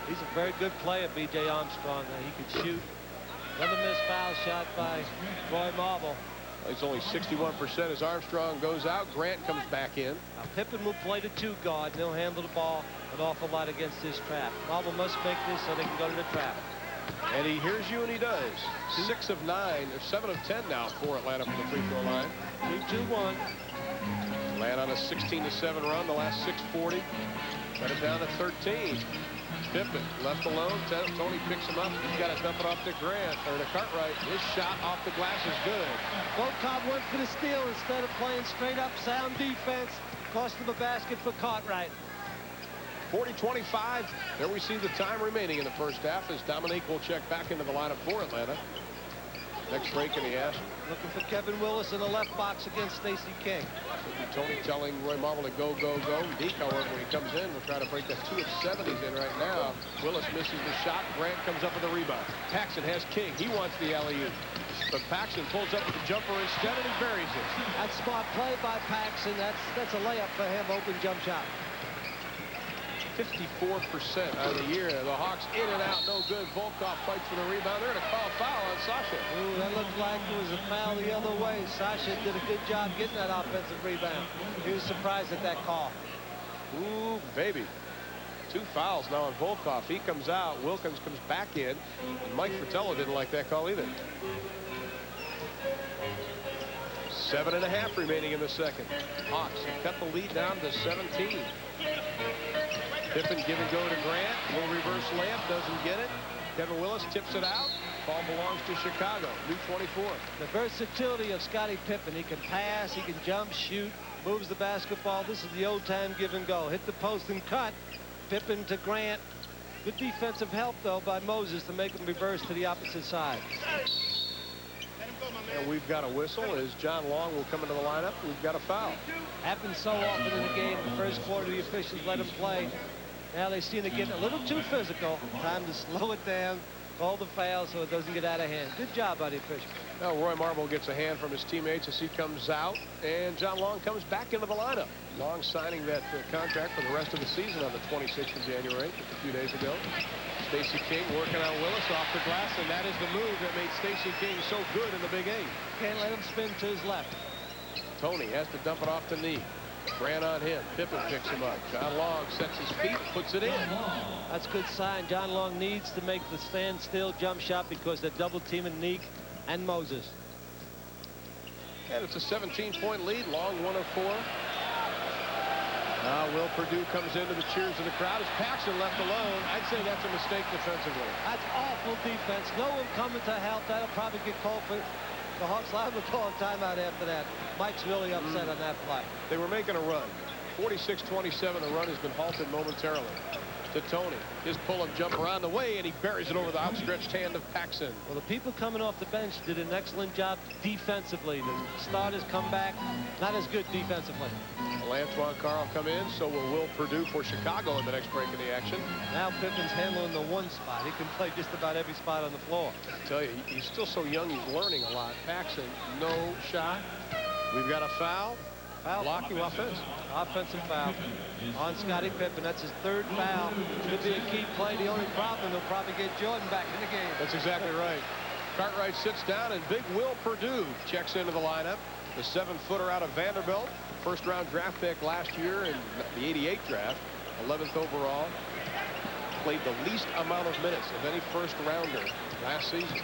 He's a very good player, B.J. Armstrong. He could shoot. Another missed foul shot by Roy Marble. It's only 61% as Armstrong goes out. Grant comes back in. Now Pippen will play the 2 guard, and he'll handle the ball an awful lot against this trap. Marble must make this so they can go to the trap. And he hears you, and he does. 6 of 9, or 7 of 10 now for Atlanta from the free throw line. 3-2-1. Atlanta on a 16-7 run the last 6:40. Cut it down to 13. Pippen left alone. Tony picks him up. He's got to dump it off to Grant or to Cartwright. His shot off the glass is good. Volkov went for the steal instead of playing straight up sound defense. Cost him a basket for Cartwright. 40-25. There we see the time remaining in the first half as Dominique will check back into the lineup for Atlanta. Next break in the action. Looking for Kevin Willis in the left box against Stacey King. Tony telling Roy Marble to go, go, go. Deke, however, when he comes in, will try to break that 2 of 7 he's in right now. Willis misses the shot. Grant comes up with the rebound. Paxson has King. He wants the alley-oop. But Paxson pulls up with the jumper instead, and he buries it. That's smart play by Paxson. That's a layup for him. Open jump shot. 54% on the year. The Hawks in and out, no good. Volkov fights for the rebound. They're going to call a foul on Sasha. Ooh, that looked like it was a foul the other way. Sasha did a good job getting that offensive rebound. He was surprised at that call. Ooh, baby. 2 fouls now on Volkov. He comes out. Wilkins comes back in. And Mike Fratello didn't like that call either. 7.5 remaining in the second. Hawks have cut the lead down to 17. Pippen give and go to Grant. Little reverse layup, doesn't get it. Kevin Willis tips it out. Ball belongs to Chicago. New 24. The versatility of Scottie Pippen. He can pass, he can jump, shoot, moves the basketball. This is the old time give and go. Hit the post and cut. Pippen to Grant. Good defensive help, though, by Moses to make him reverse to the opposite side. And we've got a whistle as John Long will come into the lineup. We've got a foul. Happens so often in the game. The first quarter, the officials let him play. Now they seem to get a little too physical. Time to slow it down, call the foul so it doesn't get out of hand. Good job by the official. Now Roy Marble gets a hand from his teammates as he comes out, and John Long comes back into the lineup. Long signing that contract for the rest of the season on the 26th of January, just a few days ago. Stacey King working on Willis off the glass, and that is the move that made Stacey King so good in the Big 8. Can't let him spin to his left. Tony has to dump it off the knee. Grant on him. Pippen picks him up. John Long sets his feet, puts it in. That's a good sign. John Long needs to make the standstill jump shot because they're double teaming Neek and Moses. And it's a 17-point lead. Long 1 of 4. Now Will Perdue comes into the cheers of the crowd. As Paxson left alone, I'd say that's a mistake defensively. That's awful defense. No one coming to help. That'll probably get called for. The Hawks liable to call a timeout after that. Mike's really upset on that play. They were making a run. 46-27. The run has been halted momentarily. To Tony. His pull-up jumper on the way, and he buries it over the outstretched hand of Paxson. Well, the people coming off the bench did an excellent job defensively. The starters come back not as good defensively. Will Antoine Carl come in? So will Perdue for Chicago in the next break of the action. Now Pippen's handling the one spot. He can play just about every spot on the floor. I tell you, he's still so young. He's learning a lot. Paxson, no shot. We've got a foul. Foul. Blocking offense. Offensive foul on Scottie Pippen. That's his 3rd foul. Could be a key play. The only problem, he'll probably get Jordan back in the game. That's exactly right. Cartwright sits down, and big Will Perdue checks into the lineup. The 7-footer out of Vanderbilt. First-round draft pick last year in the '88 draft. 11th overall. Played the least amount of minutes of any first-rounder last season.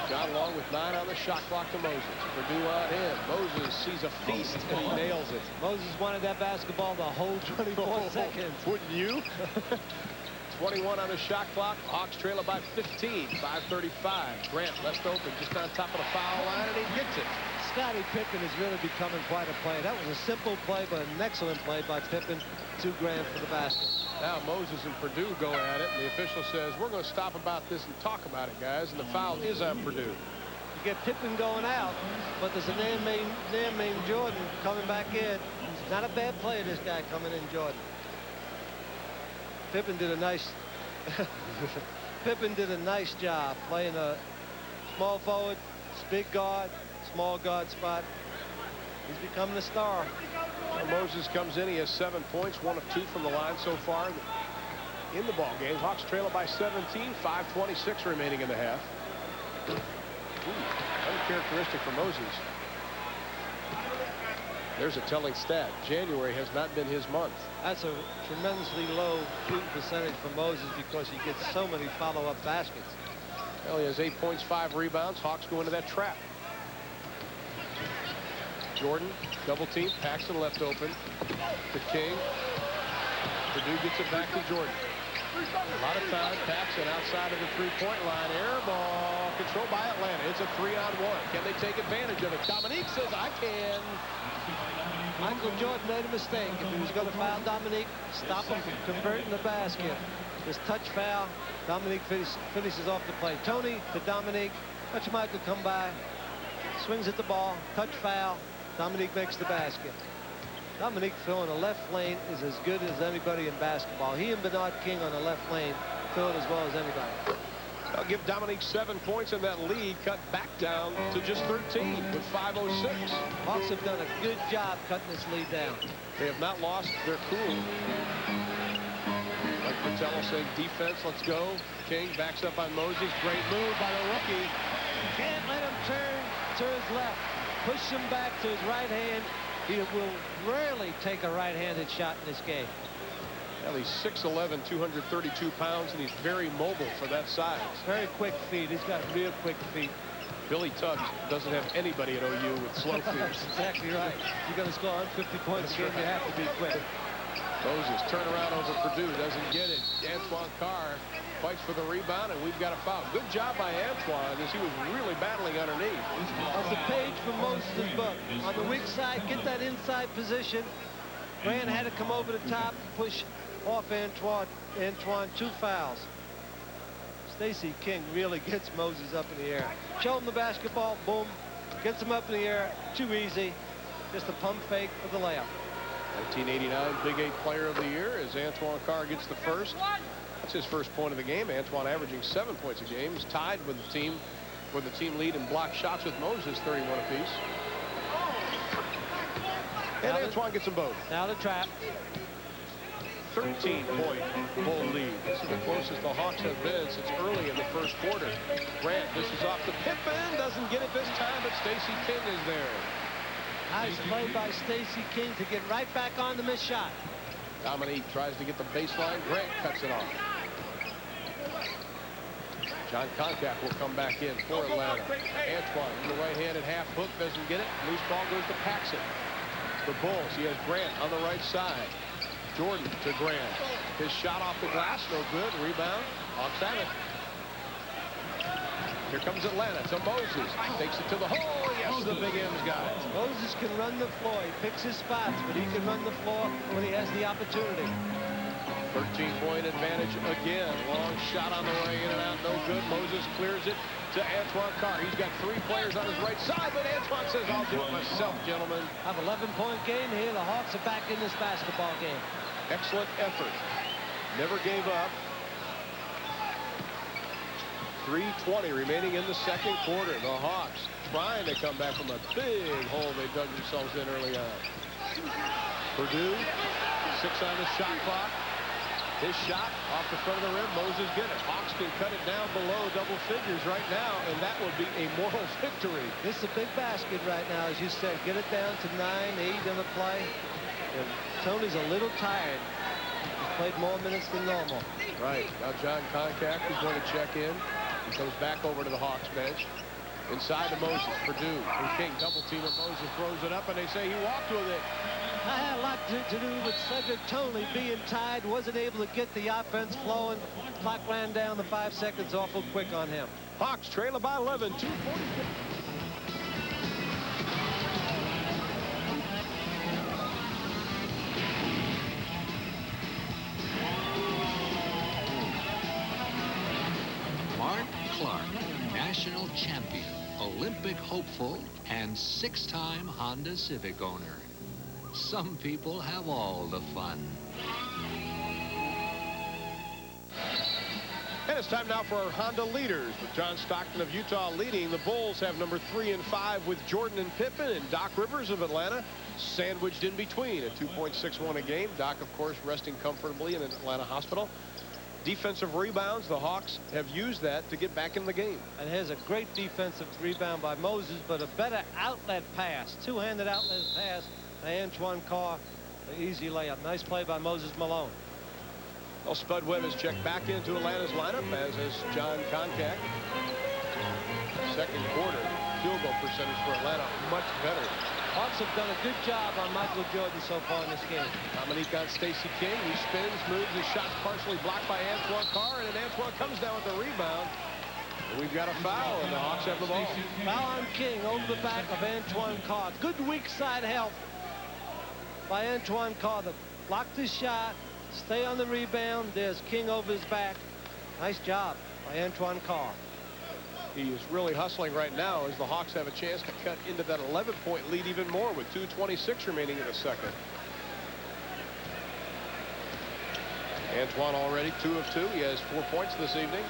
John Long with 9 on the shot clock to Moses. Perdue on him. Moses sees a feast, and he nails it. Moses wanted that basketball the whole 24 seconds. Wouldn't you? 21 on the shot clock. Hawks trail it by 15. 5:35. Grant left open just on top of the foul line, and he gets it. Scottie Pippen is really becoming quite a play. That was a simple play, but an excellent play by Pippen to Grant for the basket. Now Moses and Perdue go at it, and the official says, we're going to stop about this and talk about it, guys, and the foul is on Perdue. You get Pippen going out, but there's a man named Jordan coming back in. Not a bad play, this guy coming in, Jordan. Pippen did a nice job playing a small forward, big guard, small guard spot. He's becoming a star. Well, Moses comes in. He has 7 points, 1 of 2 from the line so far in the ball game. Hawks trail it by 17. 5:26 remaining in the half. Uncharacteristic for Moses. There's a telling stat. January has not been his month. That's a tremendously low shooting percentage for Moses because he gets so many follow-up baskets. Well, he has 8 points, 5 rebounds. Hawks go into that trap. Jordan, double team. Paxson left open to King. Perdue gets it back to Jordan. A lot of time. Paxson outside of the three-point line. Air ball controlled by Atlanta. It's a 3-on-1. Can they take advantage of it? Dominique says, I can. Michael Jordan made a mistake. If he was going to foul Dominique, stop him from converting the basket. This touch foul, Dominique finishes off the play. Tony to Dominique. Watch Michael come by, swings at the ball, touch foul. Dominique makes the basket. Dominique filling the left lane is as good as anybody in basketball. He and Bernard King on the left lane fill it as well as anybody. I'll give Dominique 7 points, and that lead cut back down to just 13 with 5:06. Hawks have done a good job cutting this lead down. They have not lost their cool. Like Fratello saying, defense, let's go. King backs up on Moses. Great move by the rookie. Can't let him turn to his left. Push him back to his right hand. He will rarely take a right-handed shot in this game. Well, he's 6'11", 232 pounds, and he's very mobile for that size. Very quick feet. He's got real quick feet. Billy Tubbs doesn't have anybody at OU with slow feet. That's exactly right. You're going to score 150 points a game, you have to be quick. Moses, turn around over Purdue, doesn't get it. Antoine Carr fights for the rebound, and we've got a foul. Good job by Antoine, as he was really battling underneath. That's the page from Moses' book. On the weak side, get that inside position. Grant had to come over the top and push off Antoine. 2 fouls. Stacey King really gets Moses up in the air. Show him the basketball, boom. Gets him up in the air, too easy. Just a pump fake for the layup. 1989 Big 8 Player of the Year as Antoine Carr gets the first. That's his first point of the game. Antoine averaging 7 points a game. He's tied with the team lead in block shots with Moses, 31 apiece. And Antoine gets them both. Now the trap. 13-point Bull lead. This is the closest the Hawks have been since early in the first quarter. Grant dishes off to Pippen. Doesn't get it this time, but Stacey King is there. Nice play by Stacey King to get right back on the missed shot. Dominique tries to get the baseline. Grant cuts it off. John Koncak will come back in for Atlanta. Antoine in the right-handed half hook, doesn't get it. Loose ball goes to Paxson. The Bulls, he has Grant on the right side. Jordan to Grant. His shot off the glass, no good. Rebound. Hawks have it. Here comes Atlanta to Moses. Takes it to the hole. Yes, the Big M's got it. Moses can run the floor. He picks his spots, but he can run the floor when he has the opportunity. 13-point advantage again. Long shot on the way in and out. No good. Moses clears it to Antoine Carr. He's got 3 players on his right side, but Antoine says, I'll do it myself, gentlemen. I have 11-point game here. The Hawks are back in this basketball game. Excellent effort. Never gave up. 3:20 remaining in the second quarter. The Hawks trying to come back from a big hole they dug themselves in early on. Purdue, 6 on the shot clock. His shot off the front of the rim. Moses get it. Hawks can cut it down below double figures right now, and that would be a moral victory. This is a big basket right now, as you said. Get it down to 9, 8 on the play. And Tony's a little tired. He's played more minutes than normal. Right. Now John Koncak is going to check in. He comes back over to the Hawks bench. Inside to Moses. Purdue and King double team, and Moses throws it up, and they say he walked with it. I had a lot to do with Cedric Toney being tied, wasn't able to get the offense flowing. Clock ran down to 5 seconds awful quick on him. Hawks trailing by 11, 2:46. Mark Clark, national champion, Olympic hopeful, and 6-time Honda Civic owner. Some people have all the fun. And it's time now for our Honda leaders, with John Stockton of Utah leading. The Bulls have number 3 and 5 with Jordan and Pippen, and Doc Rivers of Atlanta sandwiched in between at 2.61 a game. Doc, of course, resting comfortably in an Atlanta hospital. Defensive rebounds, the Hawks have used that to get back in the game. And here's a great defensive rebound by Moses, but a better outlet pass. Two-handed outlet pass by Antoine Carr. An easy layup. Nice play by Moses Malone. Well, Spud Webb has checked back into Atlanta's lineup, as has John Koncak. Second quarter field goal percentage for Atlanta much better. Hawks have done a good job on Michael Jordan so far in this game. Dominique on Stacey King. He spins, moves, his shot's partially blocked by Antoine Carr, and then Antoine comes down with the rebound. And we've got a foul, and the Hawks have the ball. Foul on King over the back of Antoine Carr. Good weak side help by Antoine Carr. That blocked his shot, stay on the rebound. There's King over his back. Nice job by Antoine Carr. He is really hustling right now as the Hawks have a chance to cut into that 11-point lead even more with 2:26 remaining in the second. Antoine already 2 of 2. He has 4 points this evening.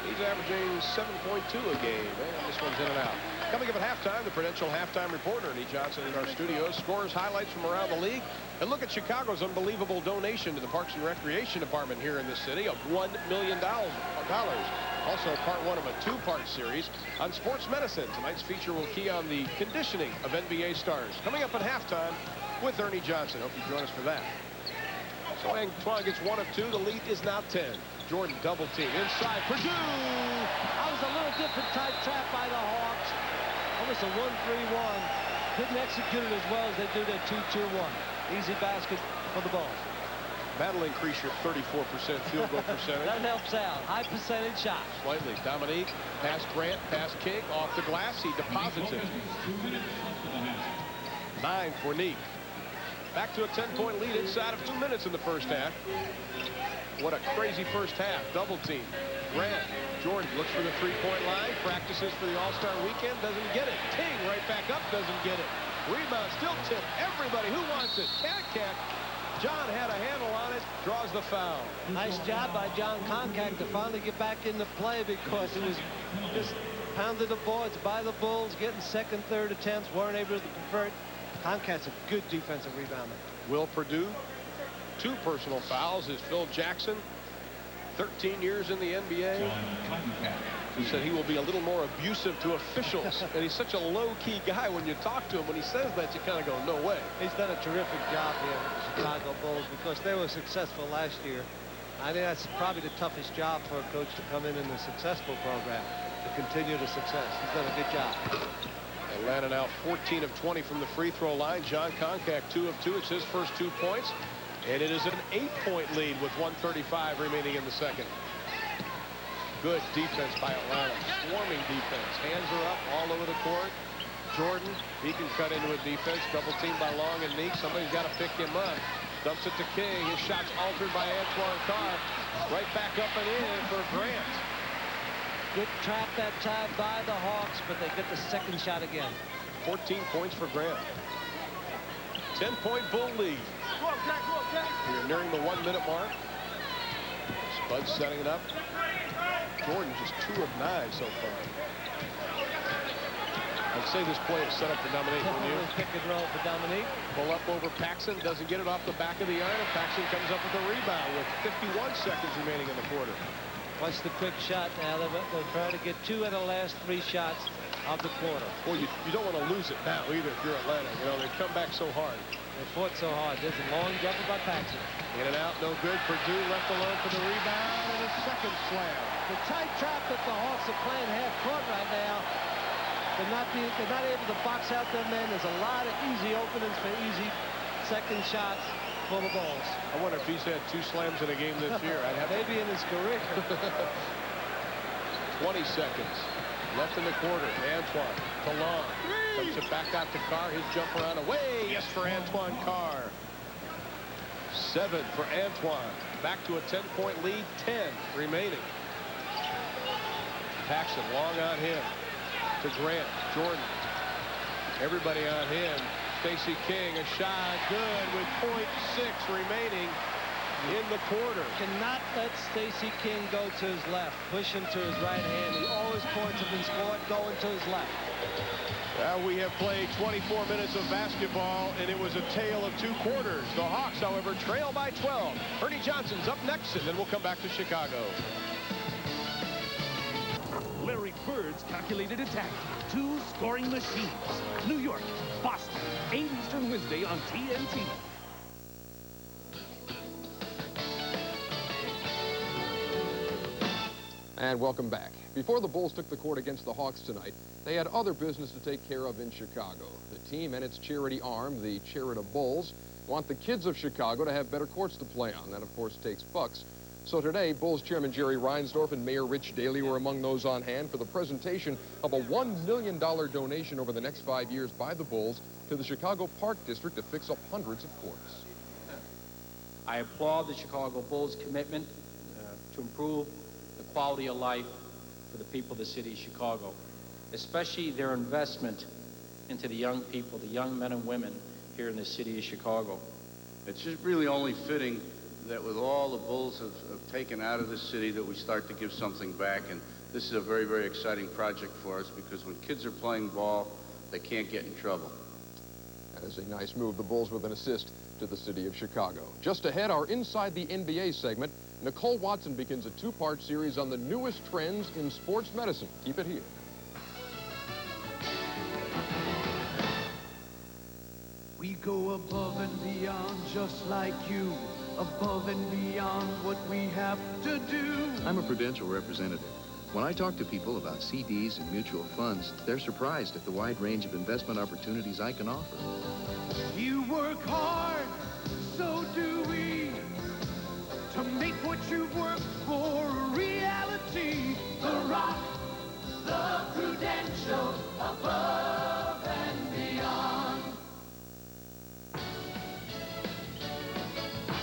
He's averaging 7.2 a game. And this one's in and out. Coming up at halftime, the Prudential halftime reporter, Ernie Johnson, in our studios, scores highlights from around the league. And look at Chicago's unbelievable donation to the Parks and Recreation Department here in this city of $1 million. Also part one of a 2-part series on sports medicine. Tonight's feature will key on the conditioning of NBA stars. Coming up at halftime with Ernie Johnson. Hope you join us for that. So Antoine gets 1 of 2. The lead is now 10. Jordan double team inside. Purdue! That was a little different type trap by the Hawks. Almost a 1-3-1. Didn't execute it as well as they do their 2-2-1. Easy basket for the Bulls. That'll increase your 34% field goal percentage. That helps out. High percentage shot. Slightly. Dominique, pass Grant, pass King, off the glass. He deposits it. 9 for Neek. Back to a 10-point lead inside of 2 minutes in the first half. What a crazy first half. Double team. Grant. Jordan looks for the 3-point line. Practices for the All-Star weekend. Doesn't get it. King right back up. Doesn't get it. Rebound still tipped. Everybody who wants it. Cat. John had a handle on it. Draws the foul. Nice job by John Koncak to finally get back into play because it was just pounded the boards by the Bulls, getting second, third attempts, weren't able to convert. Koncak's a good defensive rebounder. Will Purdue, 2 personal fouls is Phil Jackson. 13 years in the NBA. He said he will be a little more abusive to officials. And he's such a low-key guy. When you talk to him, when he says that, you kind of go, no way. He's done a terrific job here with the Chicago Bulls because they were successful last year. I think that's probably the toughest job for a coach to come in a successful program, to continue the success. He's done a good job. Atlanta now 14 of 20 from the free throw line. John Koncak 2 of 2. It's his first 2 points. And it is an 8-point lead with 1:35 remaining in the second. Good defense by Atlanta. Swarming defense. Hands are up all over the court. Jordan, he can cut into a defense. Double team by Long and Neek. Somebody's got to pick him up. Dumps it to King. His shot's altered by Antoine Carr. Right back up and in for Grant. Good trap that time by the Hawks, but they get the second shot again. 14 points for Grant. 10-point Bull lead. We're nearing the 1-minute mark. Spud setting it up. Jordan just 2 of 9 so far. I'd say this play is set up for Dominique. Pick and roll for Dominique. Pull up over Paxson. Doesn't get it off the back of the iron. And Paxson comes up with a rebound with 51 seconds remaining in the quarter. Watch the quick shot now. They'll try to get 2 of the last 3 shots of the quarter. Well, you don't want to lose it now either if you're Atlanta. You know, they come back so hard. They fought so hard. There's a long jumper by Paxson. In and out, no good. Purdue left alone for the rebound and a second slam. The tight trap that the Hawks are playing half court right now. They're not able to box out their men. There's a lot of easy openings for easy second shots for the Bulls. I wonder if he's had 2 slams in a game this year. I'd have maybe in his career. 20 seconds left in the quarter. Antoine to Long. Comes it back out to Carr. His jump around away. Yes, for Antoine Carr. 7 for Antoine. Back to a 10-point lead. 10 remaining. Paxson, Long on him. To Grant. Jordan. Everybody on him. Stacey King, a shot. Good with .6 remaining in the quarter. Cannot let Stacey King go to his left. Push him to his right hand. He always points him in scored going to his left. Well, we have played 24 minutes of basketball, and it was a tale of 2 quarters. The Hawks, however, trail by 12. Ernie Johnson's up next, and then we'll come back to Chicago. Larry Bird's calculated attack. 2 scoring machines. New York, Boston, 8 Eastern Wednesday on TNT. And welcome back. Before the Bulls took the court against the Hawks tonight, they had other business to take care of in Chicago. The team and its charity arm, the Charitable Bulls, want the kids of Chicago to have better courts to play on. That, of course, takes bucks. So today, Bulls Chairman Jerry Reinsdorf and Mayor Rich Daley were among those on hand for the presentation of a $1 million donation over the next 5 years by the Bulls to the Chicago Park District to fix up hundreds of courts. I applaud the Chicago Bulls' commitment to improve the quality of life for the people of the city of Chicago, especially their investment into the young people, the young men and women here in the city of Chicago. It's just really only fitting that with all the Bulls have taken out of the city that we start to give something back. And this is a very, very exciting project for us because when kids are playing ball, they can't get in trouble. That is a nice move. The Bulls with an assist to the city of Chicago. Just ahead, our Inside the NBA segment. Nicole Watson begins a two-part series on the newest trends in sports medicine. Keep it here. We go above and beyond just like you, above and beyond what we have to do. I'm a Prudential representative. When I talk to people about CDs and mutual funds, they're surprised at the wide range of investment opportunities I can offer. You work hard, so do we, to make what you've worked for a reality. The Rock, the Prudential, above and beyond.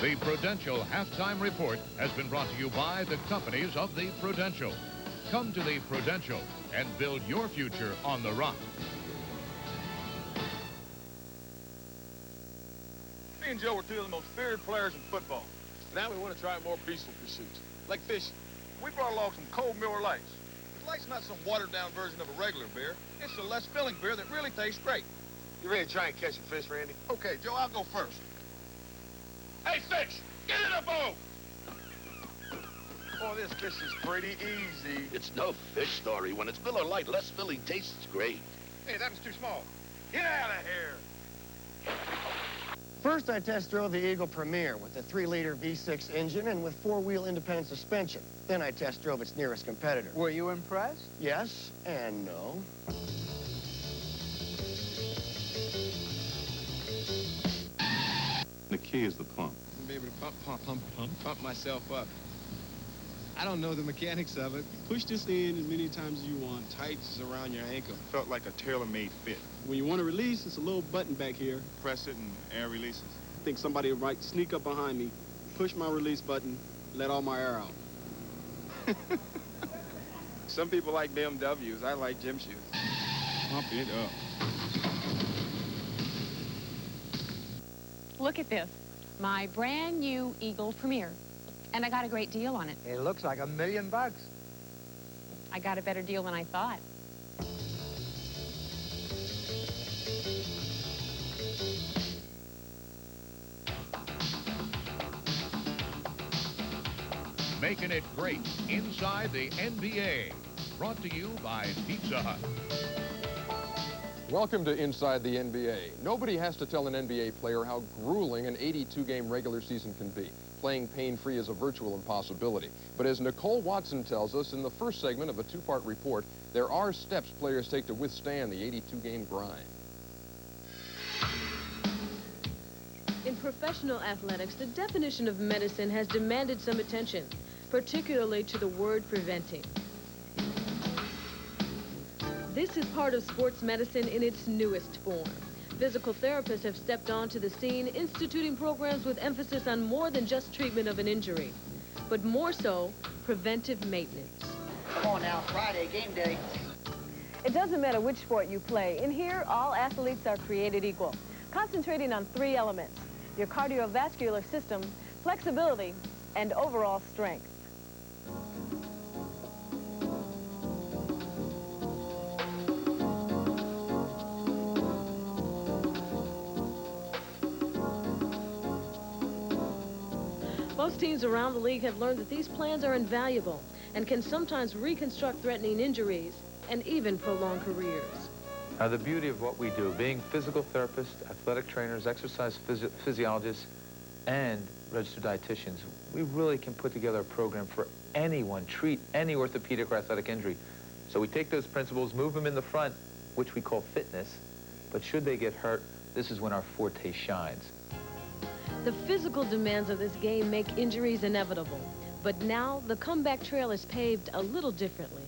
The Prudential Halftime Report has been brought to you by the companies of the Prudential. Come to the Prudential and build your future on the Rock. Me and Joe were two of the most feared players in football. Now we want to try more peaceful pursuits, like fishing. We brought along some cold Miller Lights. Light's not some watered-down version of a regular beer. It's a less filling beer that really tastes great. You ready to try and catch a fish, Randy? Okay, Joe, I'll go first. Hey, fish, get in the boat! Oh, this fish is pretty easy. It's no fish story. When it's Miller Lite, less filling tastes great. Hey, that was too small. Get out of here! First, I test drove the Eagle Premier with a 3-liter V6 engine and with 4-wheel independent suspension. Then I test drove its nearest competitor. Were you impressed? Yes and no. The key is the pump. Be able to pump myself up. I don't know the mechanics of it. Push this in as many times as you want. Tights around your ankle. Felt like a tailor-made fit. When you want to release, it's a little button back here. Press it and air releases. I think somebody might sneak up behind me, push my release button, let all my air out. Some people like BMWs. I like gym shoes. Pump it up. Look at this. My brand new Eagle Premier. And I got a great deal on it. It looks like $1 million. I got a better deal than I thought. Making it great inside the NBA. Brought to you by Pizza Hut. Welcome to Inside the NBA. Nobody has to tell an NBA player how grueling an 82-game regular season can be. Playing pain-free is a virtual impossibility. But as Nicole Watson tells us in the first segment of a two-part report, there are steps players take to withstand the 82-game grind. In professional athletics, the definition of medicine has demanded some attention, particularly to the word preventing. This is part of sports medicine in its newest form. Physical therapists have stepped onto the scene, instituting programs with emphasis on more than just treatment of an injury, but more so, preventive maintenance. Come on now, Friday, game day. It doesn't matter which sport you play. In here, all athletes are created equal, concentrating on 3 elements: your cardiovascular system, flexibility, and overall strength. Most teams around the league have learned that these plans are invaluable and can sometimes reconstruct threatening injuries and even prolong careers. Now, the beauty of what we do, being physical therapists, athletic trainers, exercise physiologists, and registered dietitians, we really can put together a program for anyone, treat any orthopedic or athletic injury. So we take those principles, move them in the front, which we call fitness, but should they get hurt, this is when our forte shines. The physical demands of this game make injuries inevitable, but now the comeback trail is paved a little differently.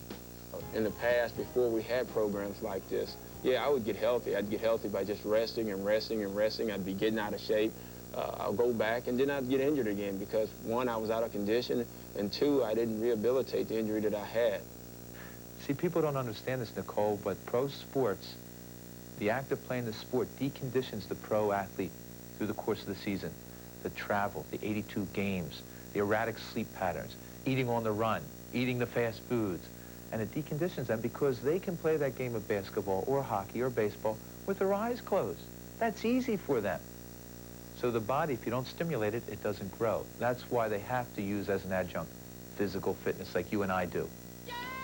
In the past, before we had programs like this, yeah, I would get healthy. I'd get healthy by just resting and resting and resting. I'd be getting out of shape. I'll go back, and then I'd get injured again because, 1, I was out of condition, and 2, I didn't rehabilitate the injury that I had. See, people don't understand this, Nicole, but pro sports, the act of playing the sport deconditions the pro athlete through the course of the season. The travel, the 82 games, the erratic sleep patterns, eating on the run, eating the fast foods. And it deconditions them because they can play that game of basketball or hockey or baseball with their eyes closed. That's easy for them. So the body, if you don't stimulate it, it doesn't grow. That's why they have to use as an adjunct physical fitness like you and I do.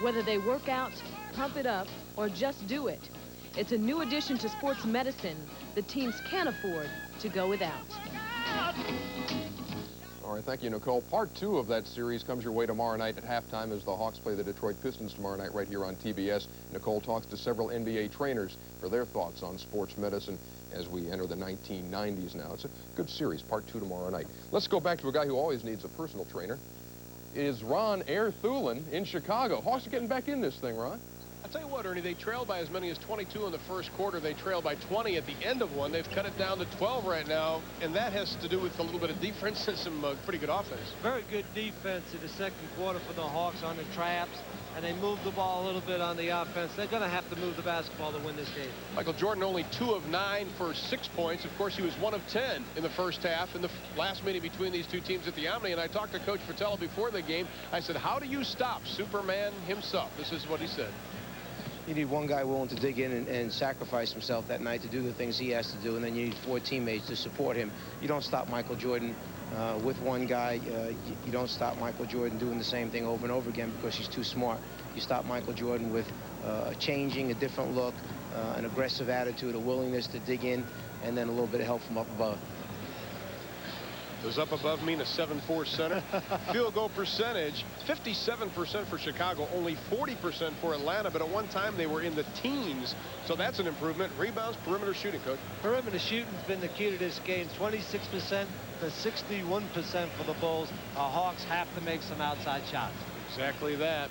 Whether they work out, pump it up, or just do it, it's a new addition to sports medicine the teams can't afford to go without. All right, thank you, Nicole. Part 2 of that series comes your way tomorrow night at halftime as the Hawks play the Detroit Pistons tomorrow night right here on TBS. Nicole talks to several NBA trainers for their thoughts on sports medicine as we enter the 1990s now. It's a good series, Part 2 tomorrow night. Let's go back to a guy who always needs a personal trainer. It is Ron Air Thulin in Chicago. Hawks are getting back in this thing, Ron. I'll tell you what, Ernie, they trailed by as many as 22 in the first quarter. They trailed by 20 at the end of one. They've cut it down to 12 right now, and that has to do with a little bit of defense and some pretty good offense. Very good defense in the second quarter for the Hawks on the traps, and they moved the ball a little bit on the offense. They're going to have to move the basketball to win this game. Michael Jordan only 2 of 9 for 6 points. Of course, he was 1 of 10 in the first half in the last meeting between these two teams at the Omni, and I talked to Coach Fratello before the game. I said, how do you stop Superman himself? This is what he said. You need one guy willing to dig in and sacrifice himself that night to do the things he has to do, and then you need 4 teammates to support him. You don't stop Michael Jordan with one guy. You don't stop Michael Jordan doing the same thing over and over again because he's too smart. You stop Michael Jordan with changing, a different look, an aggressive attitude, a willingness to dig in, and then a little bit of help from up above. Does up above mean a 7-4 center? Field goal percentage, 57% for Chicago, only 40% for Atlanta, but at one time they were in the teens, so that's an improvement. Rebounds, perimeter shooting, Coach. Perimeter shooting's been the key to this game. 26% to 61% for the Bulls. The Hawks have to make some outside shots. Exactly that.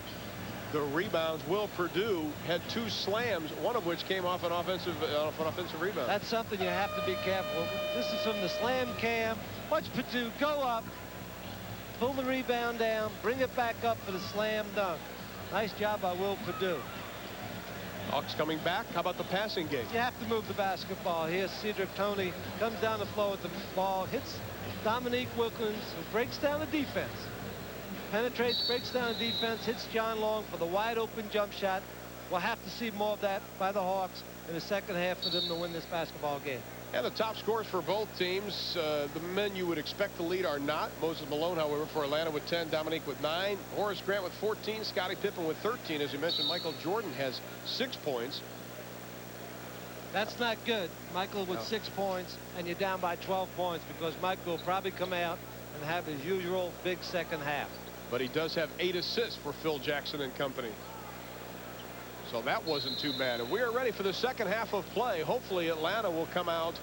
The rebounds, Will Perdue had 2 slams, one of which came off an offensive rebound. That's something you have to be careful. This is from the slam cam. Watch Perdue go up, pull the rebound down, bring it back up for the slam dunk. Nice job by Will Perdue. Hawks coming back. How about the passing game? You have to move the basketball. Here's Cedric Toney, comes down the floor with the ball, hits Dominique Wilkins, who breaks down the defense. Penetrates, breaks down the defense, hits John Long for the wide open jump shot. We'll have to see more of that by the Hawks in the second half for them to win this basketball game. And the top scorers for both teams, the men you would expect to lead are not. Moses Malone, however, for Atlanta with 10, Dominique with 9, Horace Grant with 14, Scottie Pippen with 13. As you mentioned, Michael Jordan has 6 points. That's not good. Michael with 6 points, and you're down by 12 points because Michael will probably come out and have his usual big second half. But he does have 8 assists for Phil Jackson and company. So that wasn't too bad. And we are ready for the second half of play. Hopefully Atlanta will come out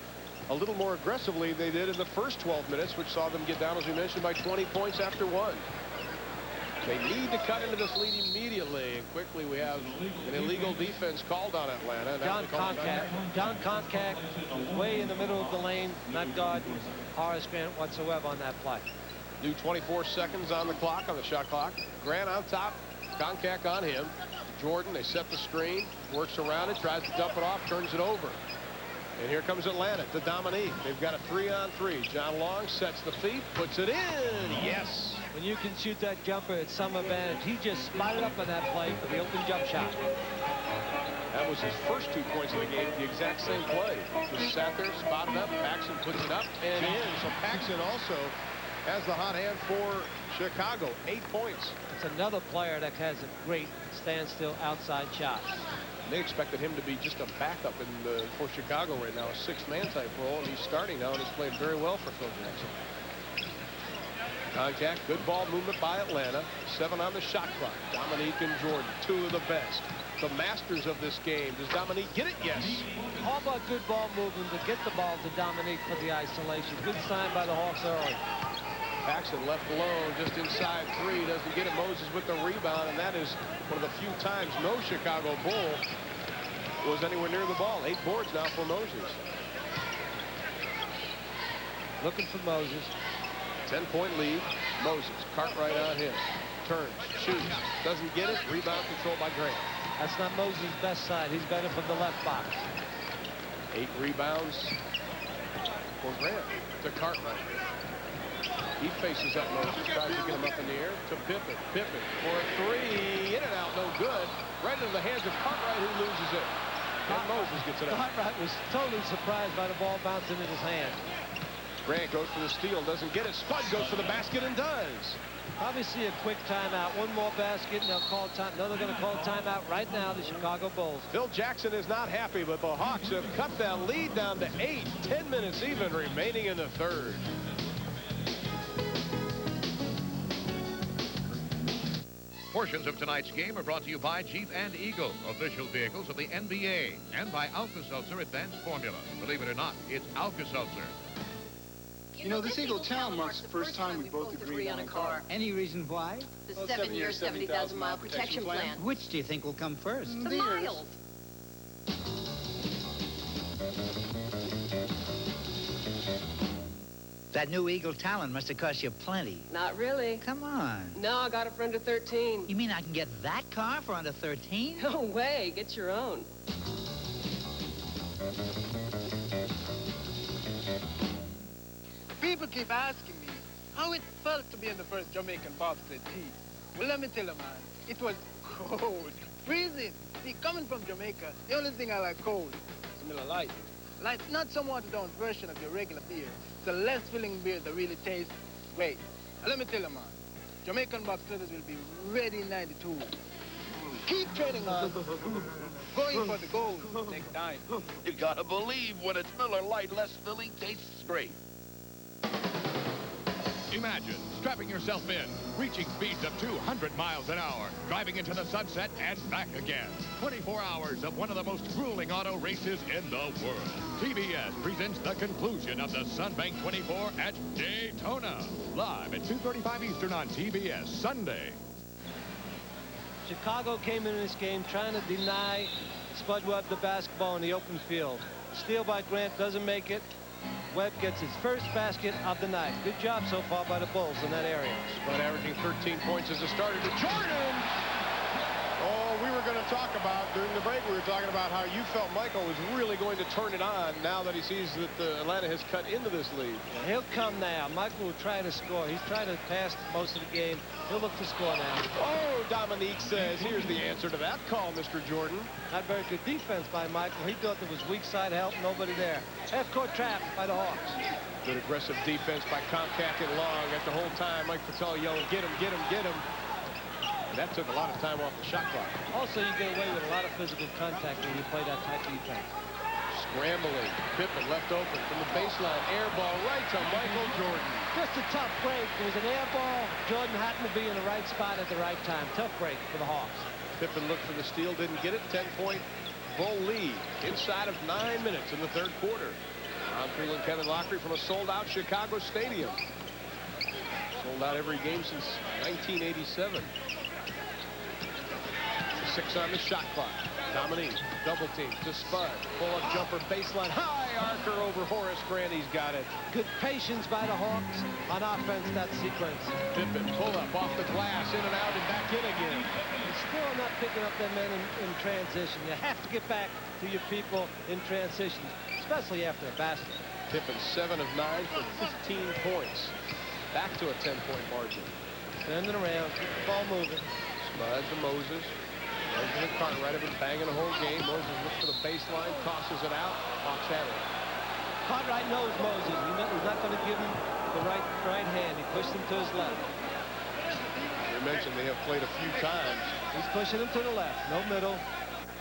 a little more aggressively than they did in the first 12 minutes, which saw them get down, as we mentioned, by 20 points after 1. They need to cut into this lead immediately. And quickly we have an illegal defense called on Atlanta. John Concac was way in the middle of the lane, not guarding Horace Grant whatsoever on that play. New 24 seconds on the clock, on the shot clock. Grant on top, Concac on him. Jordan, they set the screen, works around it, tries to dump it off, turns it over. And here comes Atlanta to Dominique. They've got a 3-on-3. John Long sets the feet, puts it in. Yes. When you can shoot that jumper at some advantage, he just spotted up on that play for the open jump shot. That was his first 2 points of the game, the exact same play. Just sat there, spotted up, Paxson puts it up and in. So Paxson also has the hot hand for Chicago, 8 points. It's another player that has a great standstill outside shot. They expected him to be just a backup for Chicago right now, a 6-man type role, and he's starting now, and he's played very well for Phil Jackson. Contact, good ball movement by Atlanta. 7 on the shot clock. Dominique and Jordan, 2 of the best. The masters of this game. Does Dominique get it? Yes. How about good ball movement to get the ball to Dominique for the isolation? Good sign by the Hawks early. Paxson left alone just inside 3, doesn't get it. Moses with the rebound, and that is one of the few times no Chicago Bull was anywhere near the ball. 8 boards now for Moses. Looking for Moses. 10-point lead. Moses, Cartwright on him. Turns, shoots, doesn't get it. Rebound controlled by Grant. That's not Moses' best side. He's better from the left box. 8 rebounds for Grant to Cartwright. He faces up Moses, tries to get him up in the air to Pippen. Pippen for a 3, in and out, no good. Right into the hands of Cartwright, who loses it. And Moses gets it out. Cartwright was totally surprised by the ball bouncing in his hand. Grant goes for the steal, doesn't get it. Spud goes for the basket and does. Probably see a quick timeout. One more basket, and they'll call time. No, they're going to call timeout right now, the Chicago Bulls. Phil Jackson is not happy, but the Hawks have cut that lead down to 8. 10 minutes even remaining in the third. Portions of tonight's game are brought to you by Jeep and Eagle, official vehicles of the NBA, and by Alka-Seltzer Advanced Formula. Believe it or not, it's Alka-Seltzer. You know, this Eagle Town marks the first time we both agree on a car. Any reason why? The 7-year, 70,000-mile protection plan. Which do you think will come first? The miles. That new Eagle Talon must have cost you plenty. Not really. Come on. No, I got it for under 13. You mean I can get that car for under 13? No way. Get your own. People keep asking me how it felt to be in the first Jamaican bobsled team. Well, let me tell you, man, it was cold, freezing. See, coming from Jamaica, the only thing I like cold is Miller Lite. Lite's not some watered-down version of your regular beer. It's a less filling beer that really tastes great. Now, let me tell you, man, Jamaican bobsledders will be ready in 92. Keep trading on. Going for the gold next time. You gotta believe when it's Miller Lite, less filling, tastes great. Imagine strapping yourself in, reaching speeds of 200 miles an hour, driving into the sunset and back again. 24 hours of one of the most grueling auto races in the world. TBS presents the conclusion of the Sunbank 24 at Daytona. Live at 2:35 Eastern on TBS Sunday. Chicago came into this game trying to deny Spud Webb the basketball in the open field. Steal by Grant, doesn't make it. Webb gets his first basket of the night. Good job so far by the Bulls in that area. Spud averaging 13 points as a starter to Jordan. Oh, we were going to talk about, during the break, we were talking about how you felt Michael was really going to turn it on now that he sees that Atlanta has cut into this lead. Yeah, he'll come now. Michael will try to score. He's trying to pass most of the game. He'll look to score now. Oh, Dominique says, here's the answer to that call, Mr. Jordan. Not very good defense by Michael. He thought there was weak side help, nobody there. Half-court trap by the Hawks. Good aggressive defense by Comcast and Long. At the whole time, Mike Fratello yelling, get him, get him, get him. And that took a lot of time off the shot clock. Also, you get away with a lot of physical contact when you play that type of defense. Scrambling. Pippen left open from the baseline. Air ball right to Michael Jordan. Just a tough break. It was an air ball. Jordan happened to be in the right spot at the right time. Tough break for the Hawks. Pippen looked for the steal, didn't get it. 10-point Bull lead inside of 9 minutes in the third quarter. Ron Freeland, Kevin Lockery from a sold-out Chicago stadium. Sold out every game since 1987. 6 on the shot clock. Dominique, double team to Spud. Pull-up jumper, baseline, high archer over Horace Grant. He's got it. Good patience by the Hawks on offense, that sequence. Pippen, pull-up off the glass, in and out and back in again. He's still not picking up their men in transition. You have to get back to your people in transitions, especially after a basket. Pippen 7 of 9 for 15 points. Back to a 10-point margin. Turning around, keep the ball moving. Spud to Moses. Moses and Cartwright have been banging the whole game. Moses looks for the baseline, tosses it out. Hawks have it. Cartwright knows Moses. He's not going to give him the right hand. He pushed him to his left. You mentioned they have played a few times. He's pushing him to the left. No middle.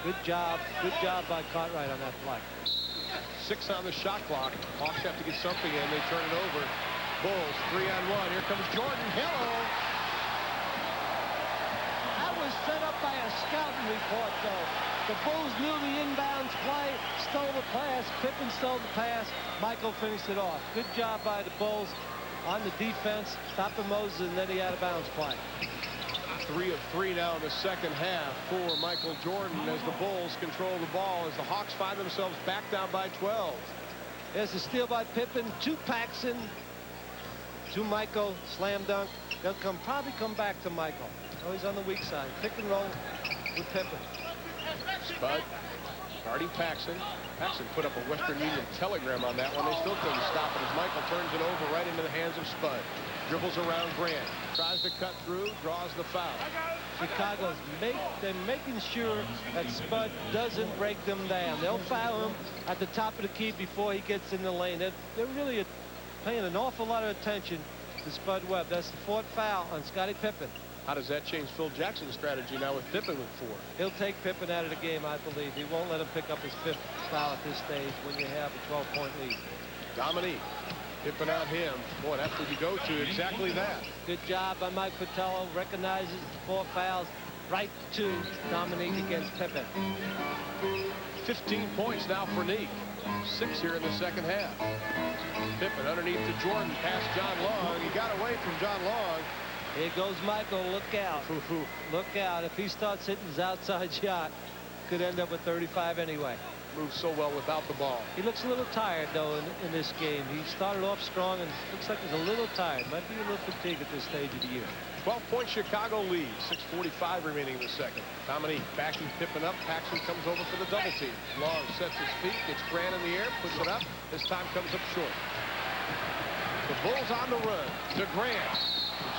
Good job. Good job by Cartwright on that play. 6 on the shot clock. Hawks have to get something in. They turn it over. Bulls 3-on-1. Here comes Jordan. Hello. Set up by a scouting report, though. The Bulls knew the inbounds play, stole the pass. Pippen stole the pass. Michael finished it off. Good job by the Bulls on the defense, stopping Moses, and then he had a bounce play. 3 of 3 now in the second half for Michael Jordan as the Bulls control the ball as the Hawks find themselves back down by 12. There's a steal by Pippen to Paxson, to Michael, slam dunk. They'll probably come back to Michael. Oh, he's on the weak side. Pick and roll with Pippen. Spud guarding Paxson. Paxson put up a Western Union telegram on that one. They still couldn't stop it as Michael turns it over right into the hands of Spud. Dribbles around Grant. Tries to cut through. Draws the foul. Chicago's they're making sure that Spud doesn't break them down. They'll foul him at the top of the key before he gets in the lane. They're really paying an awful lot of attention to Spud Webb. That's the 4th foul on Scottie Pippen. How does that change Phil Jackson's strategy now with Pippen with 4? He'll take Pippen out of the game, I believe. He won't let him pick up his 5th foul at this stage when you have a 12-point lead. Dominique. Pippen out him. Boy, that's what you go to. Exactly that. Good job by Mike Fratello. Recognizes the 4 fouls right to Dominique against Pippen. 15 points now for Neek. 6 here in the second half. Pippen underneath to Jordan. Past John Long. He got away from John Long. Here goes Michael. Look out. Look out. If he starts hitting his outside shot, could end up with 35 anyway. Moves so well without the ball. He looks a little tired, though, in this game. He started off strong and looks like he's a little tired. Might be a little fatigued at this stage of the year. 12-point Chicago lead. 6:45 remaining in the second. Dominique backing Pippen up. Paxson comes over for the double team. Long sets his feet. Gets Grant in the air. Puts it up. This time comes up short. The Bulls on the run to Grant.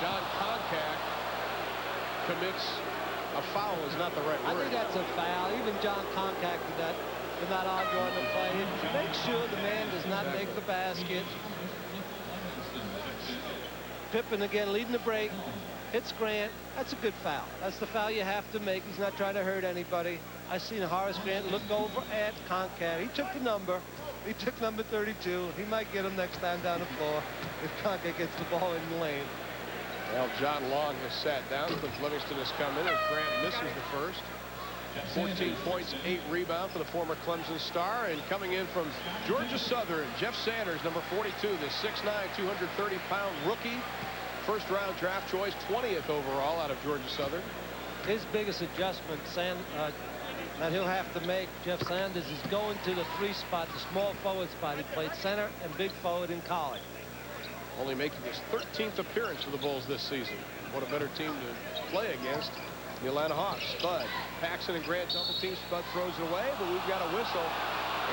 John Concack commits a foul is not the right word. I think that's a foul. Even John Concack did not argue on the play. Make sure the man does not make the basket. Pippen again leading the break. Hits Grant. That's a good foul. That's the foul you have to make. He's not trying to hurt anybody. I seen Horace Grant look over at Concack. He took the number. He took number 32. He might get him next time down the floor if Concack gets the ball in the lane. Well, John Long has sat down. Cliff Livingston has come in as Grant misses the first. 14 points, 8 rebounds for the former Clemson star. And coming in from Georgia Southern, Jeff Sanders, number 42, the 6'9", 230-pound rookie. First-round draft choice, 20th overall out of Georgia Southern. His biggest adjustment that he'll have to make, Jeff Sanders, is going to the 3 spot, the small forward spot. He played center and big forward in college. Only making his 13th appearance for the Bulls this season. What a better team to play against. The Atlanta Hawks. Spud, Paxson and Grant double team. Spud throws it away, but we've got a whistle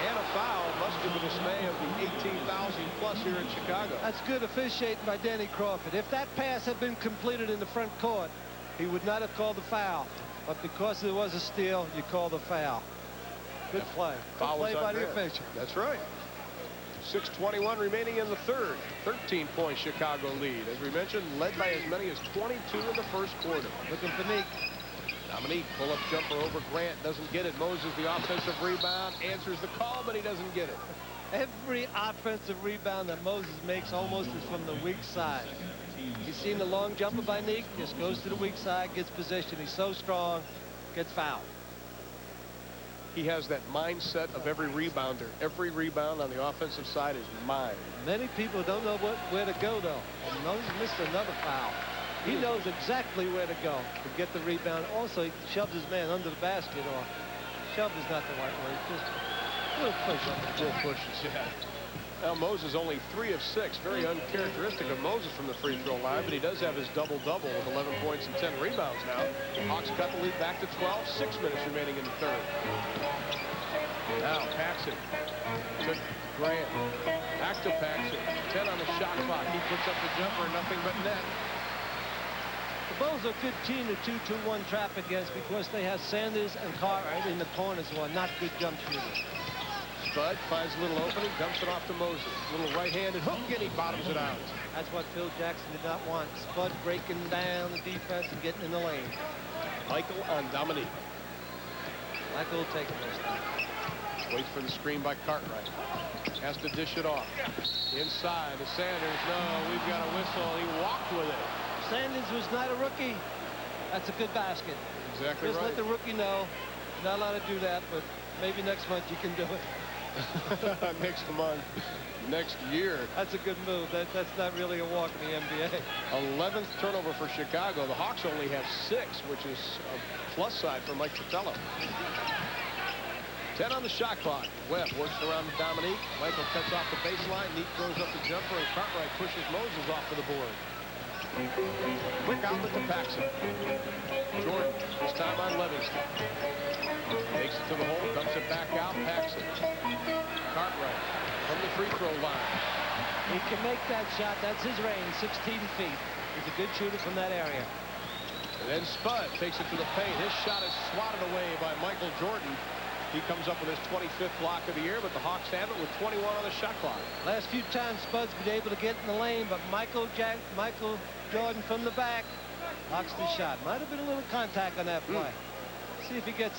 and a foul, much to the dismay of the 18,000 plus here in Chicago. That's good officiating by Danny Crawford. If that pass had been completed in the front court, he would not have called the foul. But because there was a steal, you call the foul. Good play. Good play by the official. That's right. 6:21 remaining in the third. 13-point Chicago lead. As we mentioned, led by as many as 22 in the first quarter. Looking for Neek. Dominique, pull-up jumper over Grant, doesn't get it. Moses, the offensive rebound, answers the call, but he doesn't get it. Every offensive rebound that Moses makes almost is from the weak side. He's seen the long jumper by Neek, just goes to the weak side, gets position. He's so strong, gets fouled. He has that mindset of every rebounder. Every rebound on the offensive side is mine. Many people don't know where to go, though. And Moses missed another foul. He knows exactly where to go to get the rebound. Also, he shoves his man under the basket, or shove is not the right word. Just a little push up. Little pushes, yeah. Now, Moses only 3 of 6. Very uncharacteristic of Moses from the free throw line, but he does have his double-double with 11 points and 10 rebounds now. The Hawks cut the lead back to 12. 6 minutes remaining in the third. Now, Paxson to Grant. Back to Paxson. 10 on the shot clock. He puts up the jumper, nothing but net. The Bulls are a good team to 2-2-1 trap against because they have Sanders and Cartwright in the corners who are not good jump shooters. Spud finds a little opening, dumps it off to Moses. Little right-handed hook, and he bottoms it out. That's what Phil Jackson did not want. Spud breaking down the defense and getting in the lane. Michael on Dominique. Michael will take it this time. Waits for the screen by Cartwright. Has to dish it off. Inside to Sanders. No, we've got a whistle. He walked with it. Sanders was not a rookie. That's a good basket. Exactly Just right. let the rookie know. Not allowed to do that, but maybe next month you can do it. Next month, next year. That's a good move. That's not really a walk in the NBA. 11th turnover for Chicago. The Hawks only have 6, which is a plus side for Mike Fratello. 10 on the shot clock. Webb works around Dominique. Michael cuts off the baseline. Neek throws up the jumper, and Cartwright pushes Moses off of the board. Quick outlet to Paxson. Jordan, this time on Livingston. Takes it to the hole, dumps it back out, Paxson. Cartwright from the free throw line. He can make that shot. That's his range, 16 feet. He's a good shooter from that area. And then Spud takes it to the paint. His shot is swatted away by Michael Jordan. He comes up with his 25th block of the year, but the Hawks have it with 21 on the shot clock. Last few times Spud's been able to get in the lane, but Michael Jordan from the back blocks the shot. Might have been a little contact on that play. See if he gets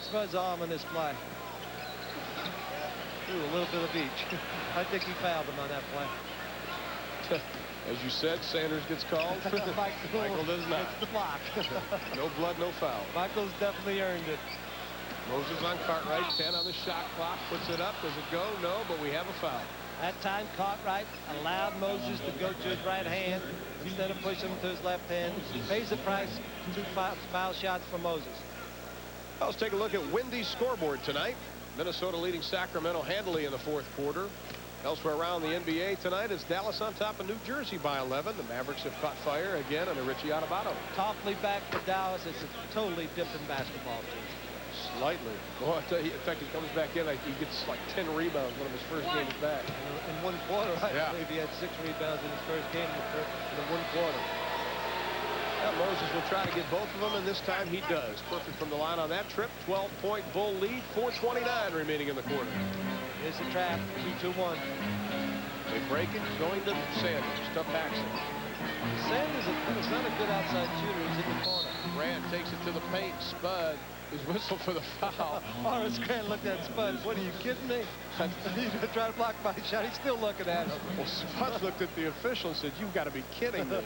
Spud's arm on this play. Ooh, a little bit of each. I think he fouled him on that play. As you said, Sanders gets called. Michael does not. It's the block. No blood, no foul. Michael's definitely earned it. Moses on Cartwright, 10 on the shot clock, puts it up. Does it go? No, but we have a foul. That time, Cartwright allowed Moses to go to his right hand instead of pushing him to his left hand. He pays the price. 2 foul shots for Moses. Let's take a look at Wendy's scoreboard tonight. Minnesota leading Sacramento handily in the fourth quarter. Elsewhere around the NBA tonight is Dallas on top of New Jersey by 11. The Mavericks have caught fire again under Richie Adubato. Awfully back for Dallas. It's a totally different basketball team. Slightly. Well, I tell you, in fact, he comes back in, he gets like 10 rebounds, one of his first games back. In one quarter, I believe he had 6 rebounds in his first game in the one quarter. Now Moses will try to get both of them, and this time he does. Perfect from the line on that trip. 12-point Bull lead, 4:29 remaining in the quarter. Here's the trap, 2-2-1. They break it, going to Sanders, to Paxson. Sanders is not a good outside shooter. He's in the corner. Grant takes it to the paint. Spud is whistled for the foul. Horace Grant looked at Spud. What, are you kidding me? He's going to try to block my shot. He's still looking at him. Well, Spud looked at the official and said, "You've got to be kidding me."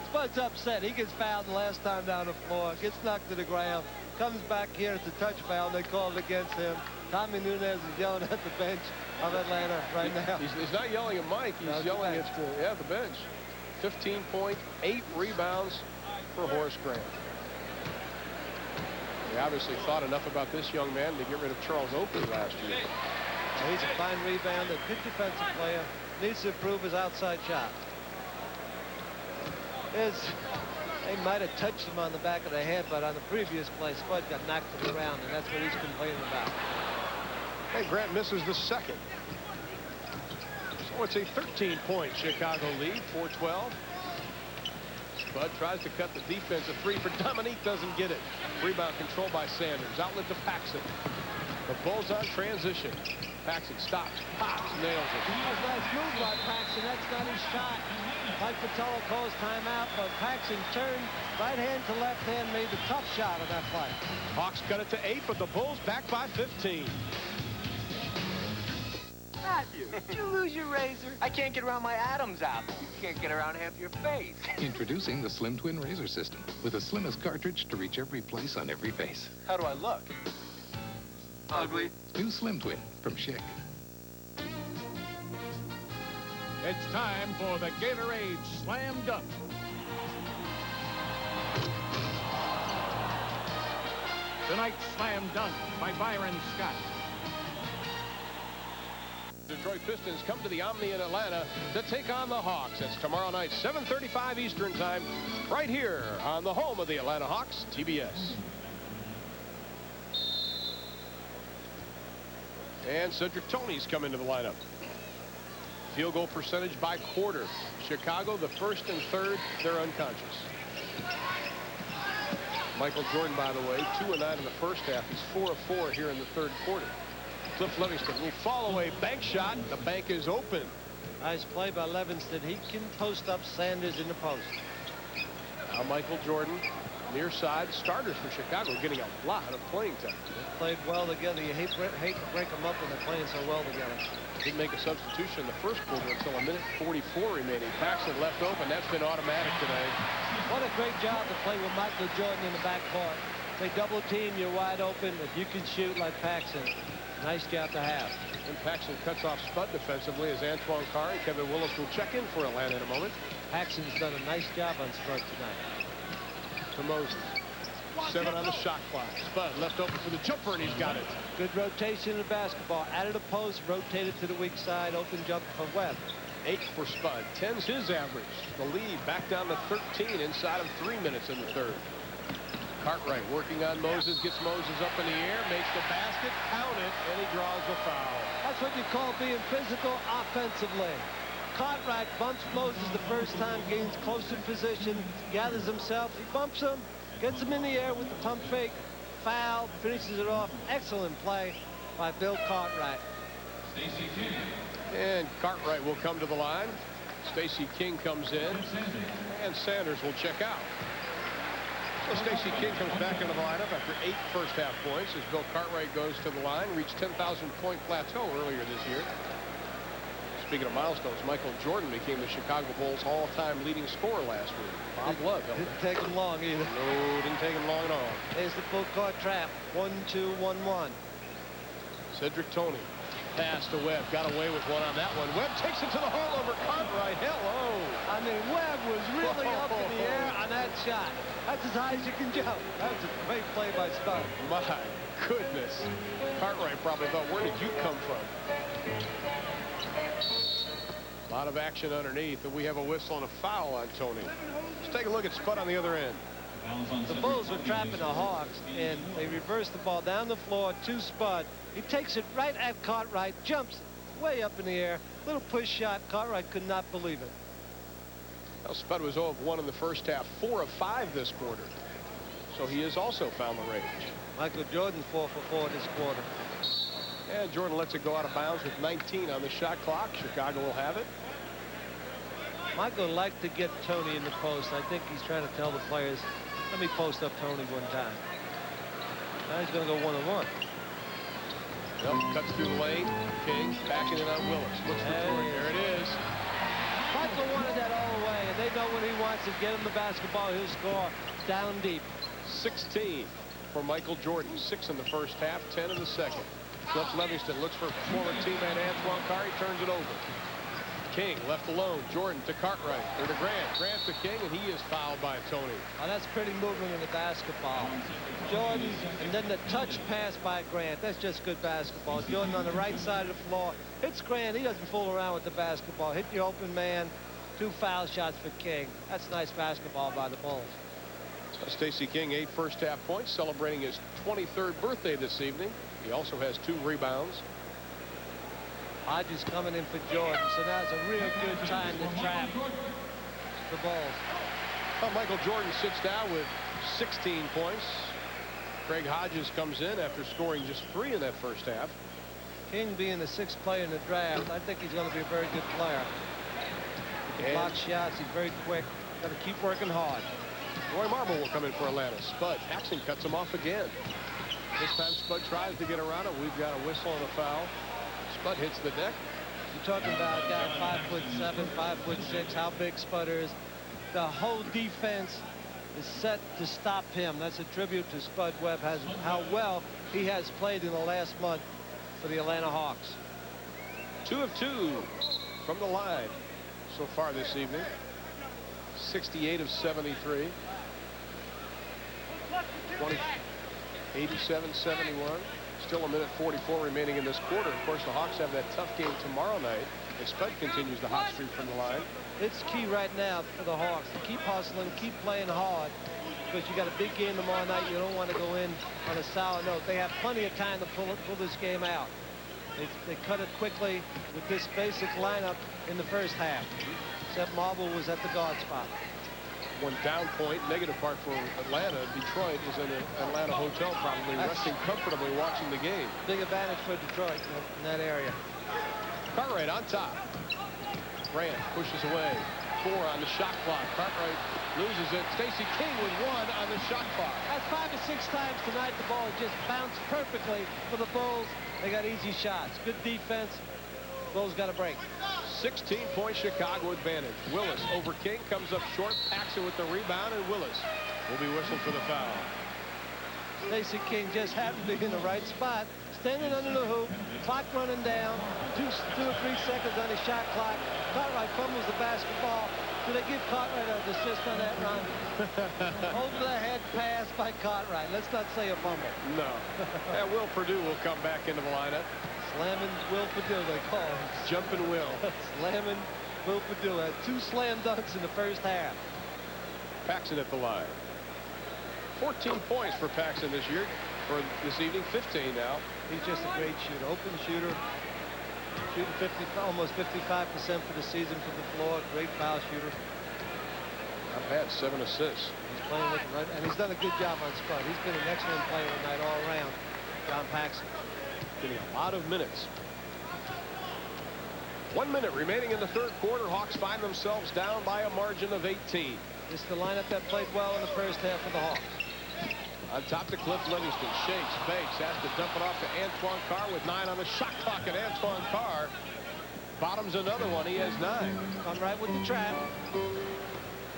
Spud's upset. He gets fouled the last time down the floor. Gets knocked to the ground. Comes back here. It's a touch foul. They called against him. Tommy Nunez is yelling at the bench of Atlanta right now. He's not yelling at Mike. He's yelling at the bench. 15 points, 8 rebounds for Horace Grant. They obviously thought enough about this young man to get rid of Charles Oakley last year. He's a fine rebounder, good defensive player. Needs to improve his outside shot. They might have touched him on the back of the head, but on the previous play, Spud got knocked to the ground, and that's what he's complaining about. Hey, Grant misses the second. So it's a 13-point Chicago lead, 4-12. Spud tries to cut the defense. A 3 for Dominique, doesn't get it. Rebound control by Sanders. Outlet to Paxson. The Bulls on transition. Paxson stops, pops, nails it. He has nice move by Paxson. That's not his shot. Mike Fratello calls timeout, but Paxson turned right hand to left hand, made the tough shot on that play. Hawks cut it to 8, but the Bulls back by 15. Matthew, did you lose your razor? I can't get around my Adam's apple. You can't get around half your face. Introducing the Slim Twin Razor System with the slimmest cartridge to reach every place on every face. How do I look? Ugly. New Slim Twin from Schick. It's time for the Gatorade Slam Dunk. Tonight's Slam Dunk by Byron Scott. Detroit Pistons come to the Omni in Atlanta to take on the Hawks. It's tomorrow night, 7:35 Eastern Time, right here on the home of the Atlanta Hawks, TBS. And Cedric Toney's come into the lineup. Field goal percentage by quarter. Chicago, the first and third, they're unconscious. Michael Jordan, by the way, 2 of 9 in the first half. He's 4 of 4 here in the third quarter. Cliff Livingston will fall away bank shot. The bank is open. Nice play by Livingston. He can post up Sanders in the post. Now Michael Jordan, near side starters for Chicago, getting a lot of playing time. They played well together. You hate to break them up when they're playing so well together. Didn't make a substitution in the first quarter until 1:44 remaining. Paxson left open. That's been automatic today. What a great job to play with Michael Jordan in the backcourt. They double team, you're wide open. If you can shoot like Paxson, nice job to have. And Paxson cuts off Spud defensively as Antoine Carr and Kevin Willis will check in for Atlanta in a moment. Paxson's done a nice job on Spud tonight. To Moses. 7 on the shot clock. Spud left open for the jumper, and he's got it. Good rotation of basketball. Out of the post, rotated to the weak side, open jumper for Webb. 8 for Spud. 10's his average. The lead back down to 13 inside of 3 minutes in the third. Cartwright working on Moses, gets Moses up in the air, makes the basket, count it, and he draws the foul. That's what you call being physical offensively. Cartwright bumps Moses the first time, gains closer position, gathers himself, he bumps him, gets him in the air with the pump fake, foul, finishes it off. Excellent play by Bill Cartwright. And Cartwright will come to the line. Stacey King comes in, and Sanders will check out. So Stacey King comes back into the lineup after 8 first-half points as Bill Cartwright goes to the line, reached 10,000-point plateau earlier this year. Speaking of milestones, Michael Jordan became the Chicago Bulls' all-time leading scorer last week. Bob Love held it. Didn't take him long either. No, didn't take him long at all. There's the full court trap. 1-2, 1-1. Cedric Toney. Pass to Webb. Got away with one on that one. Webb takes it to the hole over Cartwright. Hello. I mean, Webb was really up in the air on that shot. That's as high as you can jump. That was a great play by Spud. My goodness. Cartwright probably thought, where did you come from? A lot of action underneath, and we have a whistle and a foul on Toney. Let's take a look at Spud on the other end. The Bulls were trapping the Hawks, and they reversed the ball down the floor to Spud. He takes it right at Cartwright, jumps way up in the air. Little push shot. Cartwright could not believe it. Well, Spud was 0 of 1 in the first half, 4 of 5 this quarter. So he has also found the range. Michael Jordan 4 for 4 this quarter. And Jordan lets it go out of bounds with 19 on the shot clock. Chicago will have it. Michael liked to get Toney in the post. I think he's trying to tell the players, let me post up Toney one time. Now he's going to go 1-on-1. Yep, cuts through the lane. King backing it on Willis. Looks for Jordan. There it is. Michael wanted that all the way, and they know when he wants to get him the basketball, he'll score down deep. 16 for Michael Jordan. 6 in the first half, 10 in the second. Flips Livingston, looks for former teammate Antoine Carr. He turns it over. King left alone. Jordan to Cartwright. Or to Grant. Grant to King, and he is fouled by Toney. Oh, that's pretty movement in the basketball. Jordan, and then the touch pass by Grant. That's just good basketball. Jordan on the right side of the floor. Hits Grant. He doesn't fool around with the basketball. Hit the open man. 2 foul shots for King. That's nice basketball by the Bulls. So Stacey King, 8 first-half points, celebrating his 23rd birthday this evening. He also has 2 rebounds. Hodges coming in for Jordan, so now it's a real good time to trap the Bulls. Well, Michael Jordan sits down with 16 points. Craig Hodges comes in after scoring just 3 in that first half. King being the 6th player in the draft, I think he's going to be a very good player. He can block shots, he's very quick. Got to keep working hard. Roy Marble will come in for Atlanta. Spud, Paxson cuts him off again. This time Spud tries to get around it. We've got a whistle and a foul. Spud hits the deck. You're talking about a guy 5'7", 5'6", how big Spud is. The whole defense is set to stop him. That's a tribute to Spud Webb, how well he has played in the last month for the Atlanta Hawks. 2 of 2 from the line so far this evening. 68 of 73. 87-71. Still a minute 44 remaining in this quarter. Of course, the Hawks have that tough game tomorrow night. And Spud continues the hot streak from the line. It's key right now for the Hawks to keep hustling, keep playing hard, because you got a big game tomorrow night. You don't want to go in on a sour note. They have plenty of time to pull this game out. They cut it quickly with this basic lineup in the first half. Except Marble was at the guard spot. One down point, negative part for Atlanta. Detroit is in an Atlanta hotel, probably resting comfortably watching the game. Big advantage for Detroit in that area. Cartwright on top. Grant pushes away. 4 on the shot clock. Cartwright loses it. Stacey King with 1 on the shot clock. That's 5 or 6 times tonight the ball just bounced perfectly for the Bulls. They got easy shots. Good defense. Bulls got a break. 16-point Chicago advantage. Willis over King, comes up short, Paxson with the rebound, and Willis will be whistled for the foul. Stacey King just happened to be in the right spot, standing under the hoop, clock running down, 2 or 3 seconds on the shot clock. Cartwright fumbles the basketball. Do they give Cartwright an assist on that run? Over the head pass by Cartwright. Let's not say a fumble. No. And Will Perdue will come back into the lineup. Slamming Will Perdue, they call him. Jumping Will. Slamming Will Perdue. Had 2 slam dunks in the first half. Paxson at the line. 14 points for Paxson this year, for this evening, 15 now. He's just a great shooter, open shooter. Shooting almost 55% for the season from the floor. Great foul shooter. Not bad, 7 assists. He's playing with him, right? And he's done a good job on Spud. He's been an excellent player tonight all around, John Paxson. Getting a lot of minutes. 1 minute remaining in the third quarter. Hawks find themselves down by a margin of 18. This is the lineup that played well in the first half of the Hawks. On top to Cliff Livingston. Shakes, fakes, has to dump it off to Antoine Carr with 9 on the shot clock, and Antoine Carr bottoms another one. He has 9. Come right with the trap.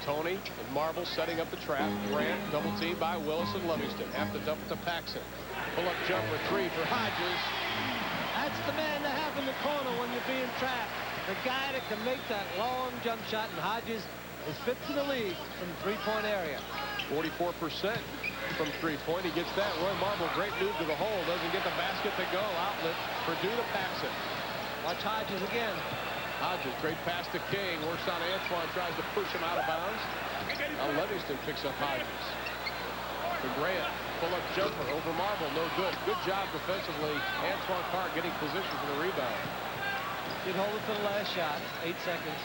Tony and Marble setting up the trap. Grant double team by Willis and Livingston. Have to dump it to Paxson. Pull up jumper 3 for Hodges. That's the man to have in the corner when you're being trapped. The guy that can make that long jump shot, and Hodges is 5th in the league from the three-point area. 44% from three-point. He gets that. Roy Marble, great move to the hole. Doesn't get the basket to go. Outlet for Purdue to Paxson. Watch Hodges again. Hodges, great pass to King. Works on Antoine, tries to push him out of bounds. Now Livingston picks up Hodges. To Grant, pull-up jumper over Marble, no good. Good job defensively. Antoine Carr getting position for the rebound. Did hold it for the last shot. 8 seconds.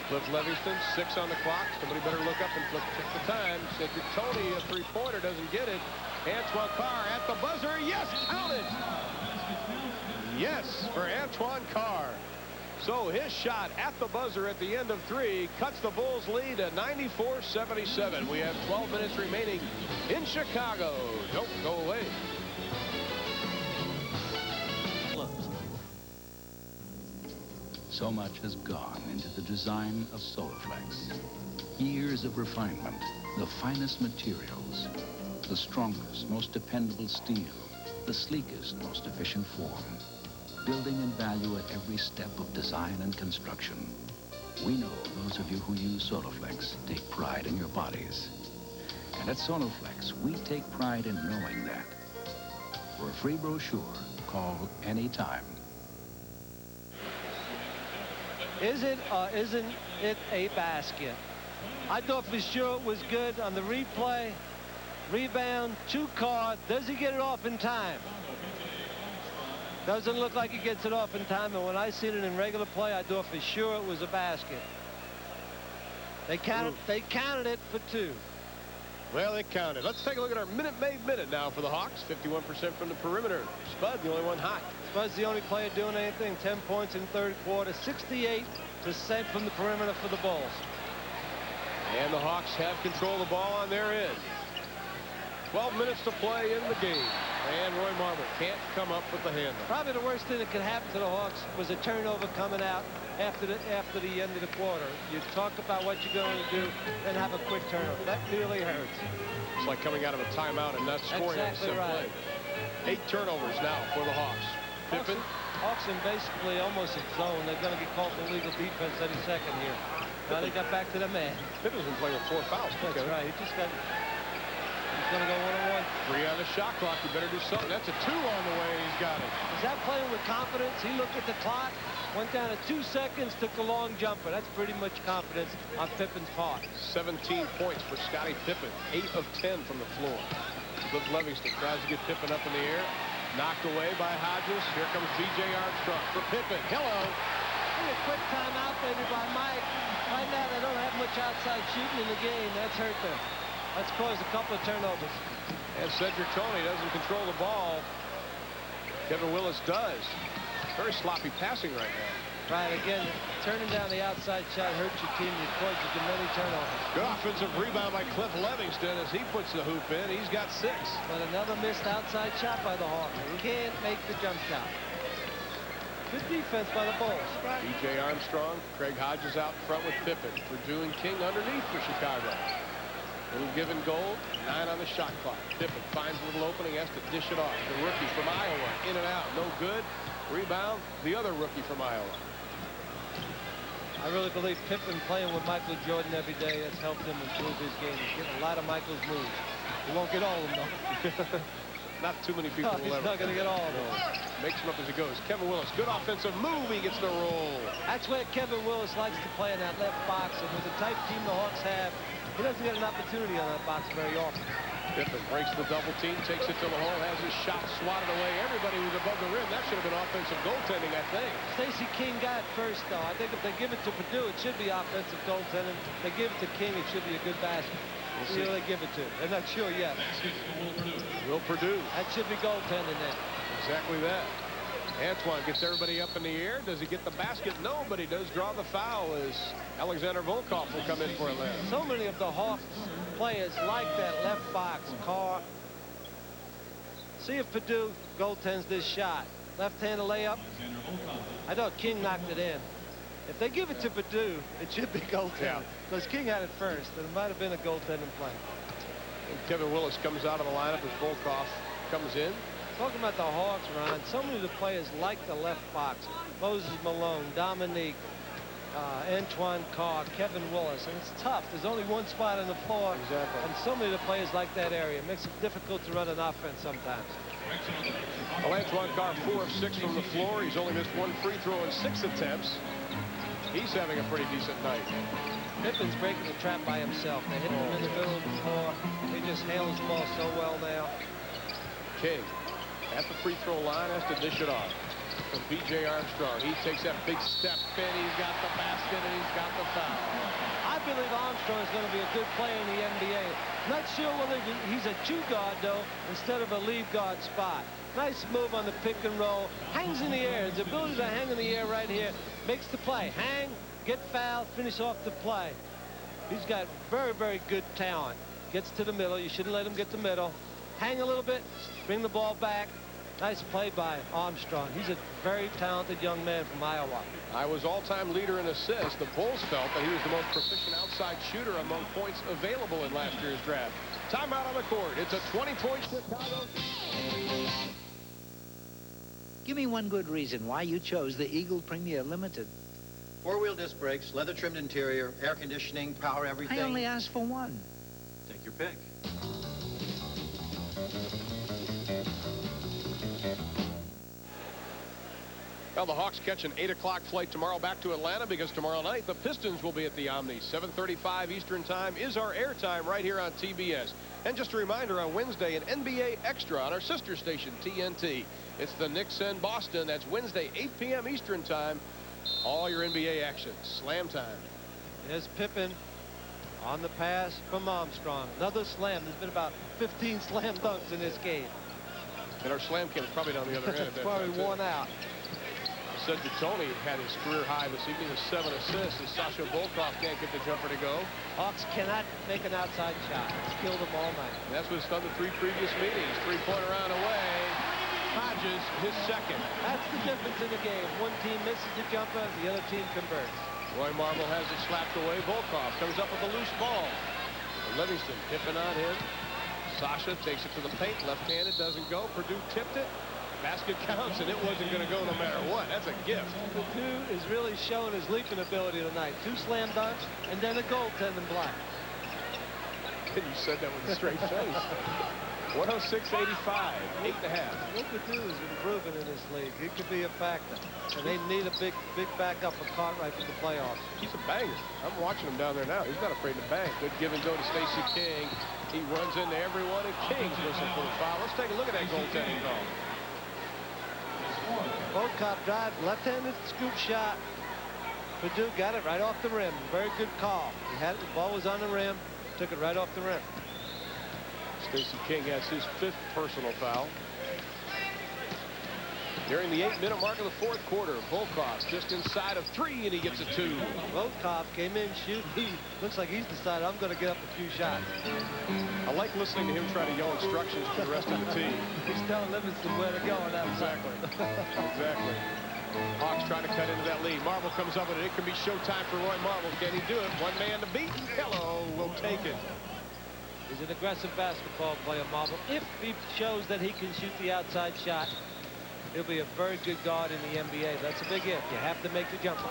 Cliff Livingston, 6 on the clock. Somebody better look up and check the time. Cedric Tony, a three-pointer, doesn't get it. Antoine Carr at the buzzer. Yes, counted. Yes, for Antoine Carr. So his shot at the buzzer at the end of 3 cuts the Bulls' lead to 94-77. We have 12 minutes remaining in Chicago. Don't go away. So much has gone into the design of Soloflex. Years of refinement, the finest materials, the strongest, most dependable steel, the sleekest, most efficient form, building in value at every step of design and construction. We know those of you who use Soloflex take pride in your bodies. And at Soloflex, we take pride in knowing that. For a free brochure, call anytime. Is it or isn't it a basket? I thought for sure it was good on the replay. Rebound to Carr. Does he get it off in time? Doesn't look like he gets it off in time, and when I seen it in regular play, I thought for sure it was a basket. They counted it for 2. Well, they counted. Let's take a look at our minute-made minute now for the Hawks. 51% from the perimeter. Spud, the only one hot. Spud's the only player doing anything. 10 points in third quarter. 68% from the perimeter for the Bulls. And the Hawks have control of the ball on their end. 12 minutes to play in the game. And Roy Marble can't come up with the handle. Probably the worst thing that could happen to the Hawks was a turnover coming out after the end of the quarter. You talk about what you're going to do and have a quick turnover. That really hurts. It's like coming out of a timeout and not scoring exactly on right. play. 8 turnovers now for the Hawks. Pippen. Hawks in basically almost a zone. They're going to get called for illegal defense any second here. Now they got back to the man. Pippen's been playing with 4 fouls. That's right. He just got... He's going to go 1-on-1. 3 on the shot clock. You better do something. That's a 2 on the way. He's got it. Is that playing with confidence? He looked at the clock, went down to 2 seconds, took the long jumper. That's pretty much confidence on Pippen's part. 17 points for Scottie Pippen. 8 of 10 from the floor. Cliff Livingston tries to get Pippen up in the air. Knocked away by Hodges. Here comes B.J. Armstrong for Pippen. Hello. Hey, a quick timeout, baby, by Mike. Right now, they don't have much outside shooting in the game. That's hurt them. That's caused a couple of turnovers. And Cedric Tony doesn't control the ball. Kevin Willis does. Very sloppy passing right now. Right, again, turning down the outside shot hurts your team. You cause you many turnovers. Good offensive rebound by Cliff Livingston as he puts the hoop in. He's got 6. But another missed outside shot by the Hawks. Can't make the jump shot. Good defense by the Bulls. B.J. Armstrong, Craig Hodges out front with Pippen. Purdue and King underneath for Chicago. Little give and goal, 9 on the shot clock. Pippen finds a little opening, has to dish it off. The rookie from Iowa, in and out, no good. Rebound, the other rookie from Iowa. I really believe Pippen playing with Michael Jordan every day has helped him improve his game. He's getting a lot of Michael's moves. He won't get all of them, though. Not too many people will ever. He's not going to get all of them. Makes him up as he goes. Kevin Willis, good offensive move. He gets the roll. That's where Kevin Willis likes to play in that left box. And with the type team the Hawks have, He doesn't get an opportunity on that box very often. Pippen breaks the double team, takes it to the hole, has his shot swatted away. Everybody was above the rim. That should have been offensive goaltending, I think. Stacey King got it first, though. I think if they give it to Purdue, it should be offensive goaltending. If they give it to King, it should be a good basket. We'll see. Who they give it to. They're not sure yet. Will Purdue. That should be goaltending then. Exactly that. Antoine gets everybody up in the air. Does he get the basket? No, but he does draw the foul as Alexander Volkov will come in for Atlanta. So many of the Hawks players like that left box. Carr. See if Purdue goaltends this shot. Left-handed layup. I thought King knocked it in. If they give it to Purdue, it should be goaltending. Because King had it first, and it might have been a goaltending play. And Kevin Willis comes out of the lineup as Volkov comes in. Talking about the Hawks, Ron, so many of the players like the left box. Moses Malone, Dominique, Antoine Carr, Kevin Willis. And it's tough. There's only one spot on the floor. Exactly. And so many of the players like that area. It makes it difficult to run an offense sometimes. Well, Antoine Carr, 4 of 6 from the floor. He's only missed 1 free throw in 6 attempts. He's having a pretty decent night. Pippen's breaking the trap by himself. They hit him in the middle of the floor. He just handles the ball so well now. King at the free throw line has to dish it off from B.J. Armstrong. He takes that big step in. He's got the basket and he's got the foul. I believe Armstrong is going to be a good player in the NBA. Not sure whether he's a 2 guard, though, instead of a lead guard spot. Nice move on the pick and roll. Hangs in the air. His ability to hang in the air right here makes the play. Hang, get fouled, finish off the play. He's got very, very good talent. Gets to the middle. You shouldn't let him get the middle. Hang a little bit, bring the ball back. Nice play by Armstrong. He's a very talented young man from Iowa. I was all-time leader in assists. The Bulls felt that he was the most proficient outside shooter among points available in last year's draft. Timeout on the court. It's a 20-point Chicago. Give me one good reason why you chose the Eagle Premier Limited. 4-wheel disc brakes, leather-trimmed interior, air conditioning, power everything. I only asked for one. Take your pick. Well, the Hawks catch an 8 o'clock flight tomorrow back to Atlanta because tomorrow night the Pistons will be at the Omni. 7:35 Eastern Time is our airtime right here on TBS. And just a reminder, on Wednesday, an NBA Extra on our sister station, TNT. It's the Knicks and Boston. That's Wednesday, 8 p.m. Eastern Time. All your NBA action. Slam time. There's Pippen on the pass from Armstrong. Another slam. There's been about 15 slam dunks in this game. And our slam cam is probably down the other end. It's probably worn out. Said that Tony had his career high this evening with 7 assists, and Sasha Volkov can't get the jumper to go. Hawks cannot make an outside shot. It's killed them all night. And that's what's done the 3 previous meetings. 3-pointer round away. Hodges, his second. That's the difference in the game. One team misses the jumper, the other team converts. Roy Marble has it slapped away. Volkov comes up with a loose ball. Livingston tipping on him. Sasha takes it to the paint. Left-handed, doesn't go. Purdue tipped it. Basket counts, and it wasn't going to go no matter what. That's a gift. Purdue is really showing his leaping ability tonight. 2 slam dunks, and then a goaltending block. And you said that with a straight face. 106-85, 8.5. What Purdue is improving in this league. He could be a factor. And they need a big backup for Cartwright for the playoffs. He's a banger. I'm watching him down there now. He's not afraid to bang. Good give and go to Stacey King. He runs into everyone, and King's whistle for the foul. Let's take a look at that goaltending call. Volkov drive, left-handed scoop shot. Purdue got it right off the rim. Very good call. He had it, the ball was on the rim, took it right off the rim. Stacey King has his 5th personal foul. During the 8-minute mark of the 4th quarter, Volkov just inside of 3, and he gets a 2. Volkov came in shooting. He looks like he's decided, I'm going to get up a few shots. I like listening to him try to yell instructions to the rest of the team. He's telling Livingston where to go on that. Exactly. Exactly. Hawks trying to cut into that lead. Marble comes up with it. It can be showtime for Roy Marble. Can he do it? One man to beat. Hello, will take it. He's an aggressive basketball player, Marble. If he shows that he can shoot the outside shot, he'll be a very good guard in the NBA. That's a big if. You have to make the jumper.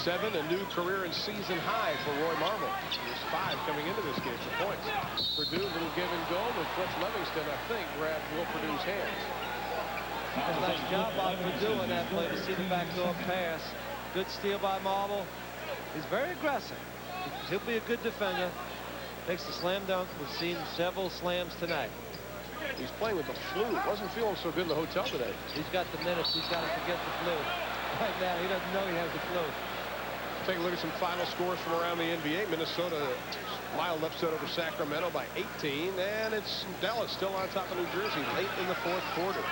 7, a new career and season high for Roy Marble. There's 5 coming into this game for points. Purdue, little give and go, with Fletch Livingston, I think, grabbed Will Purdue's hands. A nice job by Purdue on that play to see the backdoor pass. Good steal by Marble. He's very aggressive. He'll be a good defender. Makes the slam dunk. We've seen several slams tonight. He's playing with the flu. Wasn't feeling so good in the hotel today. He's got the minutes. He's got to forget the flu. Right now, he doesn't know he has the flu. Take a look at some final scores from around the NBA. Minnesota, mild upset over Sacramento by 18. And it's Dallas still on top of New Jersey late in the fourth quarter.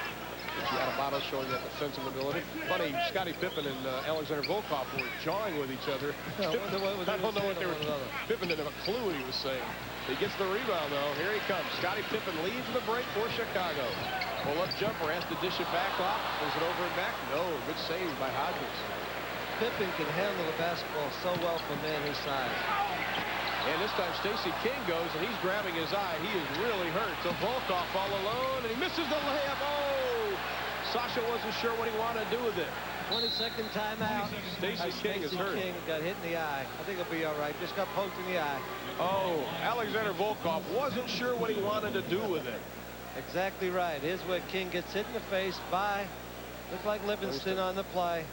Giannabato showing that defensive ability. Funny, Scottie Pippen and Alexander Volkov were jawing with each other. I don't know what they were. Pippen didn't have a clue what he was saying. He gets the rebound, though. Here he comes. Scottie Pippen leads the break for Chicago. Pull-up jumper, has to dish it back off. Is it over and back? No. Good save by Hodges. Pippen can handle the basketball so well for a man his size. And this time Stacey King goes, and he's grabbing his eye. He is really hurt. So Volkov all alone, and he misses the layup. Oh! Sasha wasn't sure what he wanted to do with it. 22nd timeout. Stacey King is hurt. King got hit in the eye. I think he'll be all right. Just got poked in the eye. Oh, Alexander Volkov wasn't sure what he wanted to do with it. Exactly right. Here's where King gets hit in the face by, looked like Livingston on the play.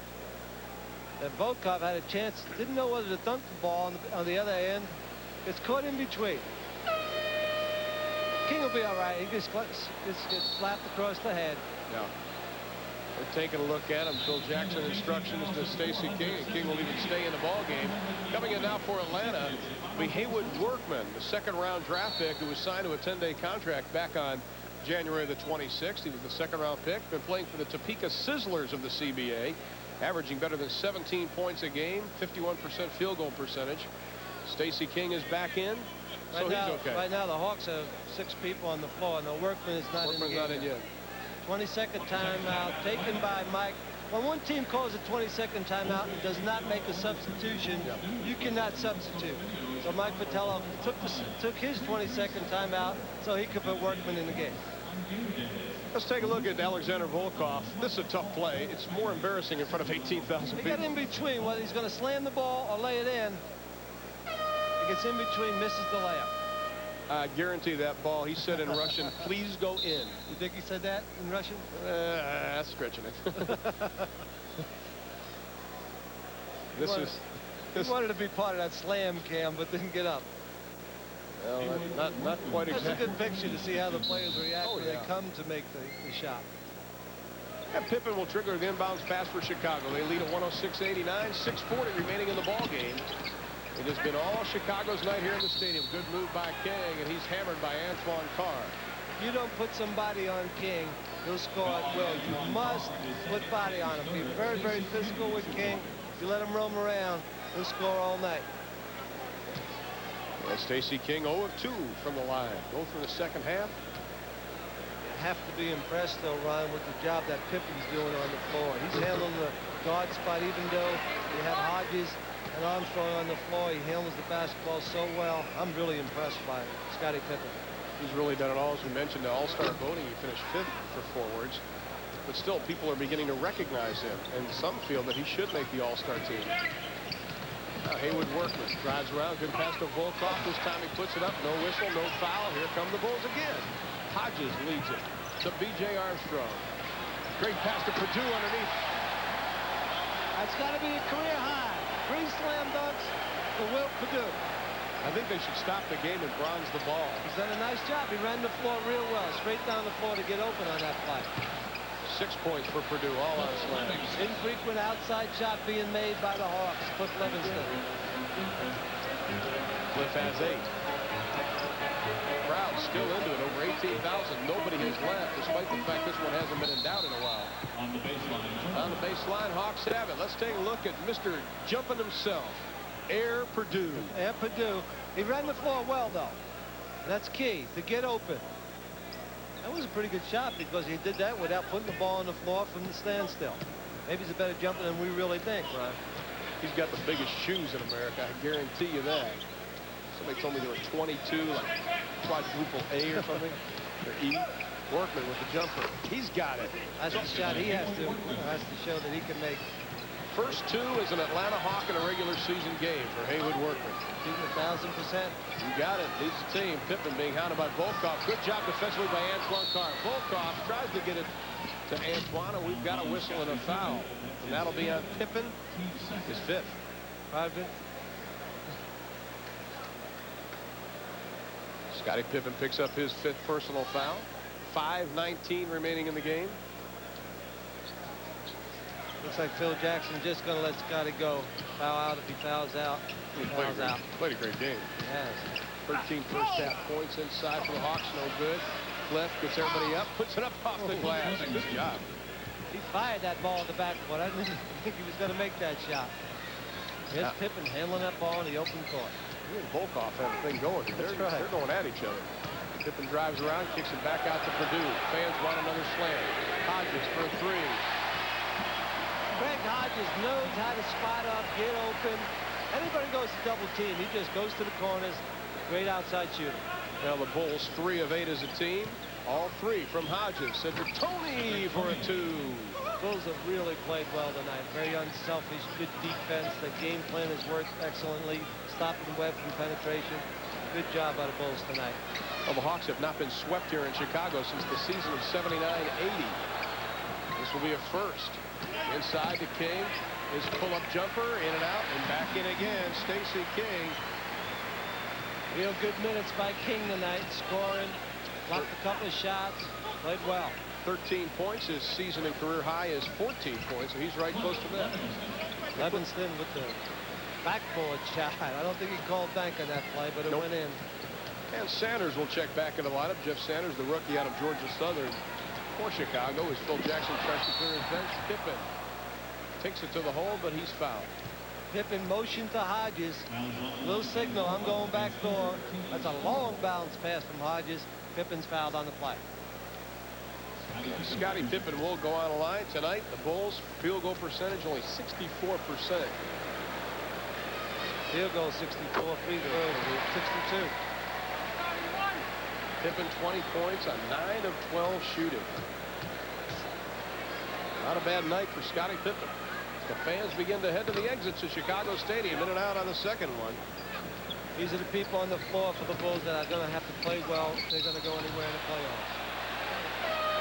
And Volkov had a chance, didn't know whether to dunk the ball on the other end. It's caught in between. King will be all right. He gets slapped across the head. Yeah. We're taking a look at him. Phil Jackson instructions to Stacey King, and King will even stay in the ball game. Coming in now for Atlanta, the Haywood Workman, the second-round draft pick who was signed to a 10-day contract back on January the 26th. He was the second-round pick. Been playing for the Topeka Sizzlers of the CBA, averaging better than 17 points a game, 51% field goal percentage. Stacey King is back in, so he's okay. Right now, the Hawks have 6 people on the floor. No, Workman is not in the game. Workman's not in yet. 22nd timeout taken by Mike. When one team calls a 22nd timeout and does not make a substitution, you cannot substitute. So Mike Fratello took his 22nd timeout so he could put Workman in the game. Let's take a look at Alexander Volkov. This is a tough play. It's more embarrassing in front of 18,000 people. He got in between whether he's going to slam the ball or lay it in. He gets in between, misses the layup. I guarantee that ball, he said in Russian, please go in. You think he said that in Russian? That's stretching it. He wanted to be part of that slam cam, but didn't get up. Well, not quite exactly. That's a good picture to see how the players react when they come to make the shot. And Pippen will trigger the inbounds pass for Chicago. They lead at 106-89, 6:40 remaining in the ball game. It has been all Chicago's night here in the stadium. Good move by King, and he's hammered by Antoine Carr. If you don't put somebody on King, he'll score at will. You must put body on him. Be very, very physical with King. If you let him roam around, he'll score all night. And Stacey King 0 of 2 from the line. Both for the second half. You have to be impressed, though, Ron, with the job that Pippen's doing on the floor. He's handling the guard spot, even though you have Hodges and Armstrong on the floor. He handles the basketball so well. I'm really impressed by Scottie Pippen. He's really done it all. As we mentioned, the All-Star voting, he finished 5th for forwards. But still, people are beginning to recognize him, and some feel that he should make the All-Star team. Haywood Workman drives around. Good pass to Volkov. This time he puts it up. No whistle, no foul. Here come the Bulls again. Hodges leads it to B.J. Armstrong. Great pass to Perdue underneath. That's got to be a career high. 3 slam dunks for Will Perdue. I think they should stop the game and bronze the ball. He's done a nice job. He ran the floor real well. Straight down the floor to get open on that play. 6 points for Perdue, all on slams. Infrequent outside shot being made by the Hawks. Cliff Livingston. Cliff has 8. Crowd still into it, over 18,000. Nobody has left, despite the fact this one hasn't been in doubt in a while. On the baseline. On the baseline, Hawks have it. Let's take a look at Mr. Jumping himself, Air Perdue. Air Perdue. He ran the floor well, though. That's key, to get open. That was a pretty good shot because he did that without putting the ball on the floor from the standstill. Maybe he's a better jumper than we really think, Ron. He's got the biggest shoes in America, I guarantee you that. Somebody told me there were 22, like quadruple A or something, or E. Workman with the jumper. He's got it. That's the shot he has to show that he can make. First 2 is an Atlanta Hawk in a regular season game for Haywood Workman. Shooting 1,000%. You got it. Leads the team. Pippen being hounded by Volkov. Good job defensively by Antoine Carr. Volkov tries to get it to Antoine, and we've got a whistle and a foul. And that'll be on Pippen, his 5th. 5th. Scottie Pippen picks up his 5th personal foul. 5:19 remaining in the game. Looks like Phil Jackson just going to let Scottie go. Foul out if he fouls out. He fouls out. Played a great game. Yes. 13 first half points inside for the Hawks. No good. Cliff gets everybody up. Puts it up off the glass. Good job. He fired that ball at the backcourt. I didn't think he was going to make that shot. Here's Pippen handling that ball in the open court. He and Volkov have a thing going. They're going at each other. Pippen drives around, kicks it back out to Purdue. Fans want another slam. Hodges for a 3. Greg Hodges knows how to spot up, get open. Anybody goes to double team, he just goes to the corners. Great outside shooter. Now the Bulls 3 of 8 as a team. All 3 from Hodges. Cedric Toney for a 2. Bulls have really played well tonight. Very unselfish, good defense. The game plan has worked excellently. Stopping Webb from penetration. Good job by the Bulls tonight. Well, the Hawks have not been swept here in Chicago since the season of 79-80. This will be a first. Inside to King. His pull-up jumper, in and out, and back in again. Stacey King. Real good minutes by King tonight, scoring, blocked a couple of shots, played well. 13 points. His season and career high is 14 points, so he's right close to that. Levinston with the backboard shot. I don't think he called bank on that play, but it went in. And Sanders will check back in the lineup. Jeff Sanders, the rookie out of Georgia Southern for Chicago, as Phil Jackson tries to clear his bench. Pippen takes it to the hole, but he's fouled. Pippen motion to Hodges. Little signal, I'm going back door. That's a long bounce pass from Hodges. Pippen's fouled on the play. Scottie Pippen will go on a line tonight. The Bulls field goal percentage only 64%. Field goal 64, free throw 62. Pippen 20 points on 9 of 12 shooting. Not a bad night for Scottie Pippen. The fans begin to head to the exits of Chicago Stadium, in and out on the second one. These are the people on the floor for the Bulls that are going to have to play well if they're going to go anywhere in the playoffs.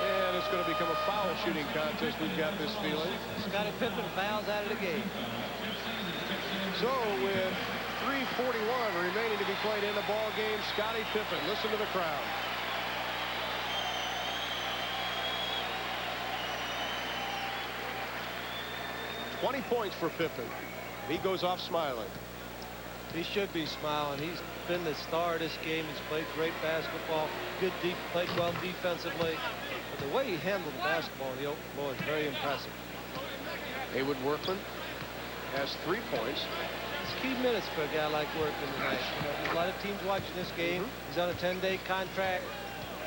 And it's going to become a foul shooting contest. We've got this feeling. Scottie Pippen fouls out of the game. So with 3:41 remaining to be played in the ball game, Scottie Pippen, listen to the crowd. $20 points for Pippen. He goes off smiling. He should be smiling. He's been the star of this game. He's played great basketball. Good deep, played well defensively. But the way he handled the basketball in the open floor is very impressive. Haywood Workman has 3 points. It's key minutes for a guy like Workman tonight. You know, there's a lot of teams watching this game. He's on a 10-day contract.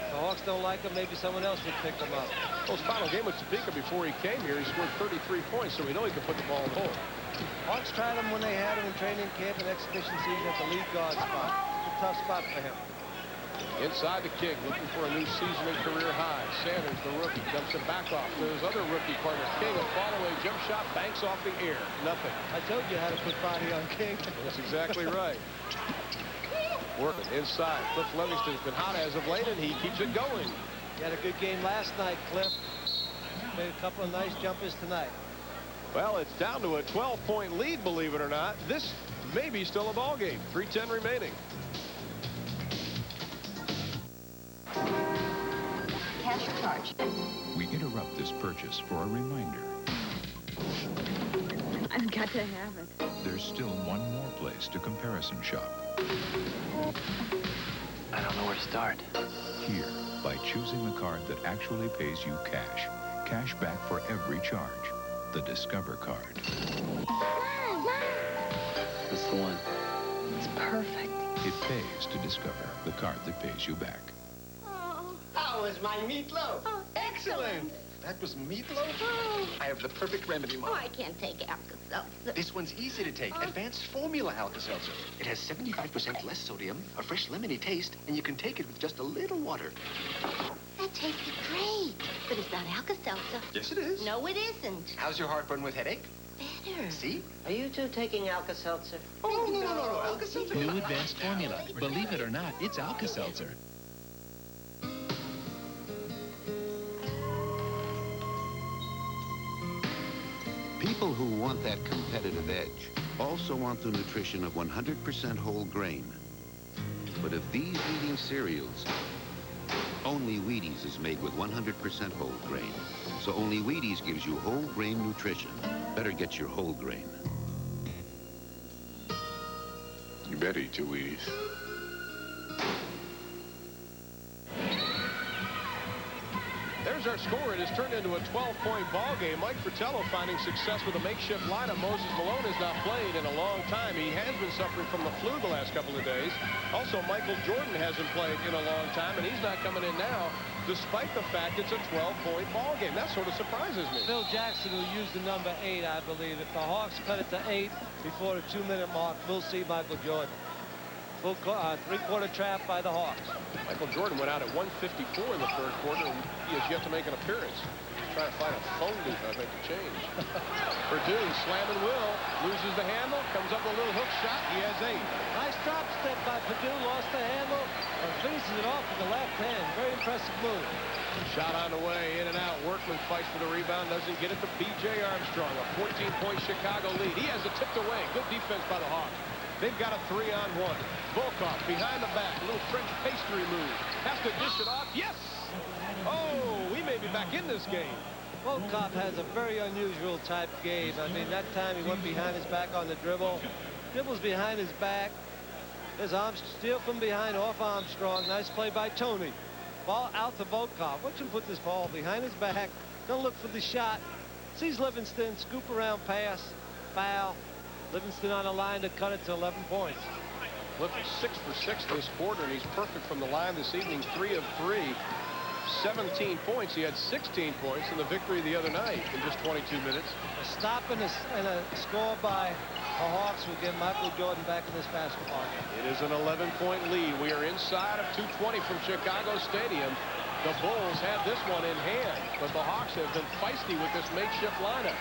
The Hawks don't like him. Maybe someone else would pick him up. Well, his final game with Topeka before he came here, he scored 33 points, so we know he can put the ball in the hole. Hawks tried him when they had him in training camp and exhibition season at the lead guard spot. It's a tough spot for him. Inside the King, looking for a new season and career high. Sanders, the rookie, dumps it back off to his other rookie partner, King. A fall-away jump shot, banks off the air. Nothing. I told you how to put body on King. That's exactly right. Working inside. Cliff Livingston's been hot as of late, and he keeps it going. He had a good game last night, Cliff. Made a couple of nice jumpers tonight. Well, it's down to a 12-point lead, believe it or not. This may be still a ball game. 3:10 remaining. Cash or charge? We interrupt this purchase for a reminder. I've got to have it. There's still one more place to comparison shop. I don't know where to start. Here, by choosing the card that actually pays you cash. Cash back for every charge. The Discover card. That's the one. It's perfect. It pays to Discover, the card that pays you back. How is my meatloaf? Oh, excellent. That was meatloaf? Oh. I have the perfect remedy, Mom. Oh, I can't take Alka-Seltzer. This one's easy to take. Advanced formula Alka-Seltzer. It has 75% less sodium, a fresh lemony taste, and you can take it with just a little water. That tasted great. But it's not Alka-Seltzer. Yes, it is. No, it isn't. How's your heartburn with headache? Better. See? Are you two taking Alka-Seltzer? Oh, no. Alka-Seltzer. New advanced formula. Believe it or not, it's Alka-Seltzer. People who want that competitive edge also want the nutrition of 100% whole grain. But of these leading cereals, only Wheaties is made with 100% whole grain. So only Wheaties gives you whole grain nutrition. Better get your whole grain. You better eat your Wheaties. There's our score. It has turned into a 12-point ball game. Mike Fratello finding success with a makeshift lineup. Moses Malone has not played in a long time. He has been suffering from the flu the last couple of days. Also, Michael Jordan hasn't played in a long time, and he's not coming in now, despite the fact it's a 12-point ball game. That sort of surprises me. Phil Jackson, who used the number 8, I believe. If the Hawks cut it to 8 before the 2-minute mark, we'll see Michael Jordan. Full three-quarter trap by the Hawks. Michael Jordan went out at 154 in the third quarter, and he has yet to make an appearance. Trying to find a phone booth, I think, to change. Purdue, slamming Will, loses the handle, comes up with a little hook shot. He has 8. Nice drop step by Purdue, lost the handle, and finishes it off with the left hand. Very impressive move. Shot on the way, in and out. Workman fights for the rebound, doesn't get it to B.J. Armstrong. A 14-point Chicago lead. He has it tipped away. Good defense by the Hawks. They've got a 3-on-1. Volkov behind the back. A little French pastry move. Has to dish it off. Yes! Oh, we may be back in this game. Volkov has a very unusual type game. I mean, that time he went behind his back on the dribble. Dribbles behind his back. There's steal from behind off Armstrong. Nice play by Tony. Ball out to Volkov. Watch him put this ball behind his back. Don't look for the shot. Sees Livingston. Scoop around pass. Foul. Livingston on a line to cut it to 11 points. Cliff is 6 for 6 this quarter, and he's perfect from the line this evening. 3 of 3. 17 points. He had 16 points in the victory the other night in just 22 minutes. A stop and a score by the Hawks will get Michael Jordan back in this basketball game. It is an 11-point lead. We are inside of 2:20 from Chicago Stadium. The Bulls have this one in hand, but the Hawks have been feisty with this makeshift lineup.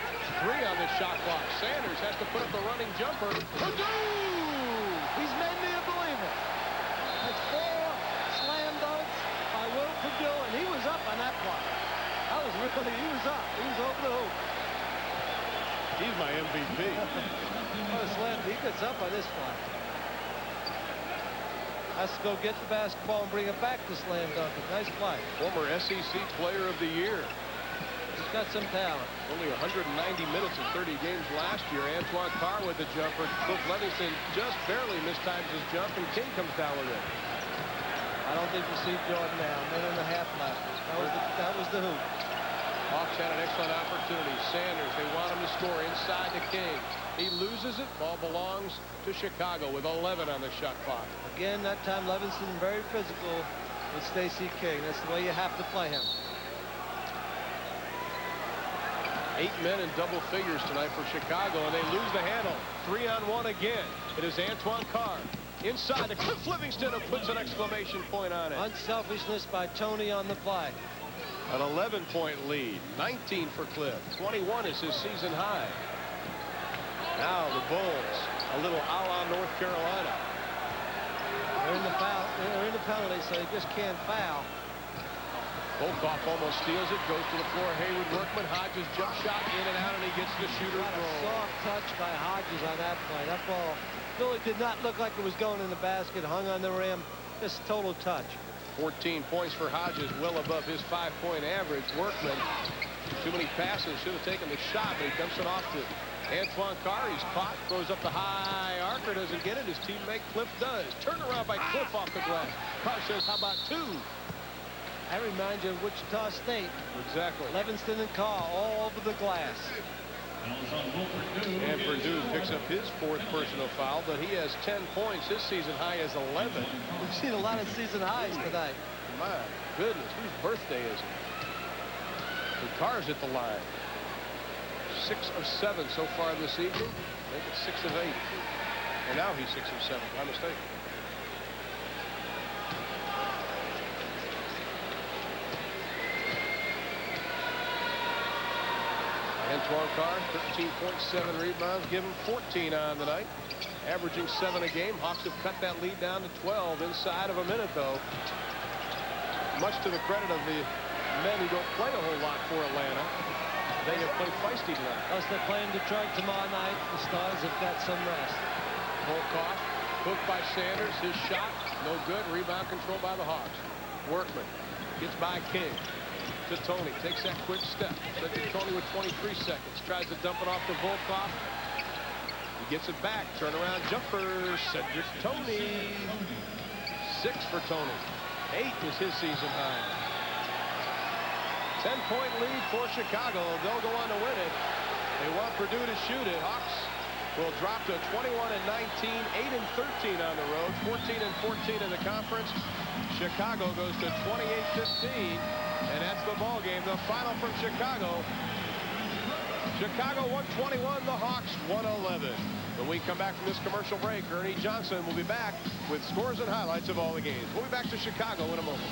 3 on the shot clock. Sanders has to put up the running jumper. Purdue! He's made me a believer. That's 4 slam dunks by Will Purdue, and he was up on that play. That was really, he was up. He was over the hoop. He's my MVP. What a slam. He gets up on this play. Has to go get the basketball and bring it back to slam dunk. Nice play. Former SEC Player of the Year. He's got some talent. Only 190 minutes in 30 games last year. Antoine Carr with the jumper. Cliff Livingston just barely mistimes his jump, and King comes down with it. I don't think you see Jordan now. Minute and a half left. That was the hoop. Hawks had an excellent opportunity. Sanders, they want him to score inside to King. He loses it. Ball belongs to Chicago with 11 on the shot clock. Again, that time Livingston very physical with Stacey King. That's the way you have to play him. 8 men in double figures tonight for Chicago, and they lose the handle. 3-on-1 again. It is Antoine Carr inside to Cliff Livingston, who puts an exclamation point on it. Unselfishness by Tony on the play. An 11-point lead. 19 for Cliff. 21 is his season high. Now the Bulls, a little a la North Carolina. They're in the foul. They're in the penalty, so they just can't foul. Volkov almost steals it, goes to the floor. Hayward Workman, Hodges jump shot in and out, and he gets the shooter's roll. A soft touch by Hodges on that play. That ball really did not look like it was going in the basket. Hung on the rim. Just total touch. 14 points for Hodges, well above his 5-point average. Workman, too many passes, should have taken the shot, but he dumps it off to Antoine Carr. He's caught, throws up the high archer, doesn't get it. His teammate Cliff does. Turn around by Cliff off the glass. Carr says, how about 2? That reminds you of Wichita State. Exactly. Livingston and Carr all over the glass. And Purdue picks up his 4th personal foul, but he has 10 points. His season high is 11. We've seen a lot of season highs tonight. My goodness, whose birthday is it? And Carr's at the line. 6 of 7 so far this evening. I think it's 6 of 8. And now he's 6 of 7. My mistake. Antoine Carr, 13.7 rebounds, give him 14 on the night, averaging 7 a game. Hawks have cut that lead down to 12 inside of a minute, though. Much to the credit of the men who don't play a whole lot for Atlanta. They have played feisty tonight. Plus, they're playing Detroit tomorrow night. The Stars have got some rest. Volkov, hooked by Sanders. His shot No good. Rebound control by the Hawks. Workman gets by King to Tony. Takes that quick step. Cedric Tony with 23 seconds. Tries to dump it off to Volkov. He gets it back. Turnaround jumper. Cedric Tony. 6 for Tony. 8 is his season high. 10-point lead for Chicago. They'll go on to win it. They want Purdue to shoot it. Hawks will drop to 21-19, 8-13 on the road, 14-14 in the conference. Chicago goes to 28-15, and that's the ball game. The final from Chicago. Chicago 121, the Hawks 111. When we come back from this commercial break, Ernie Johnson will be back with scores and highlights of all the games. We'll be back to Chicago in a moment.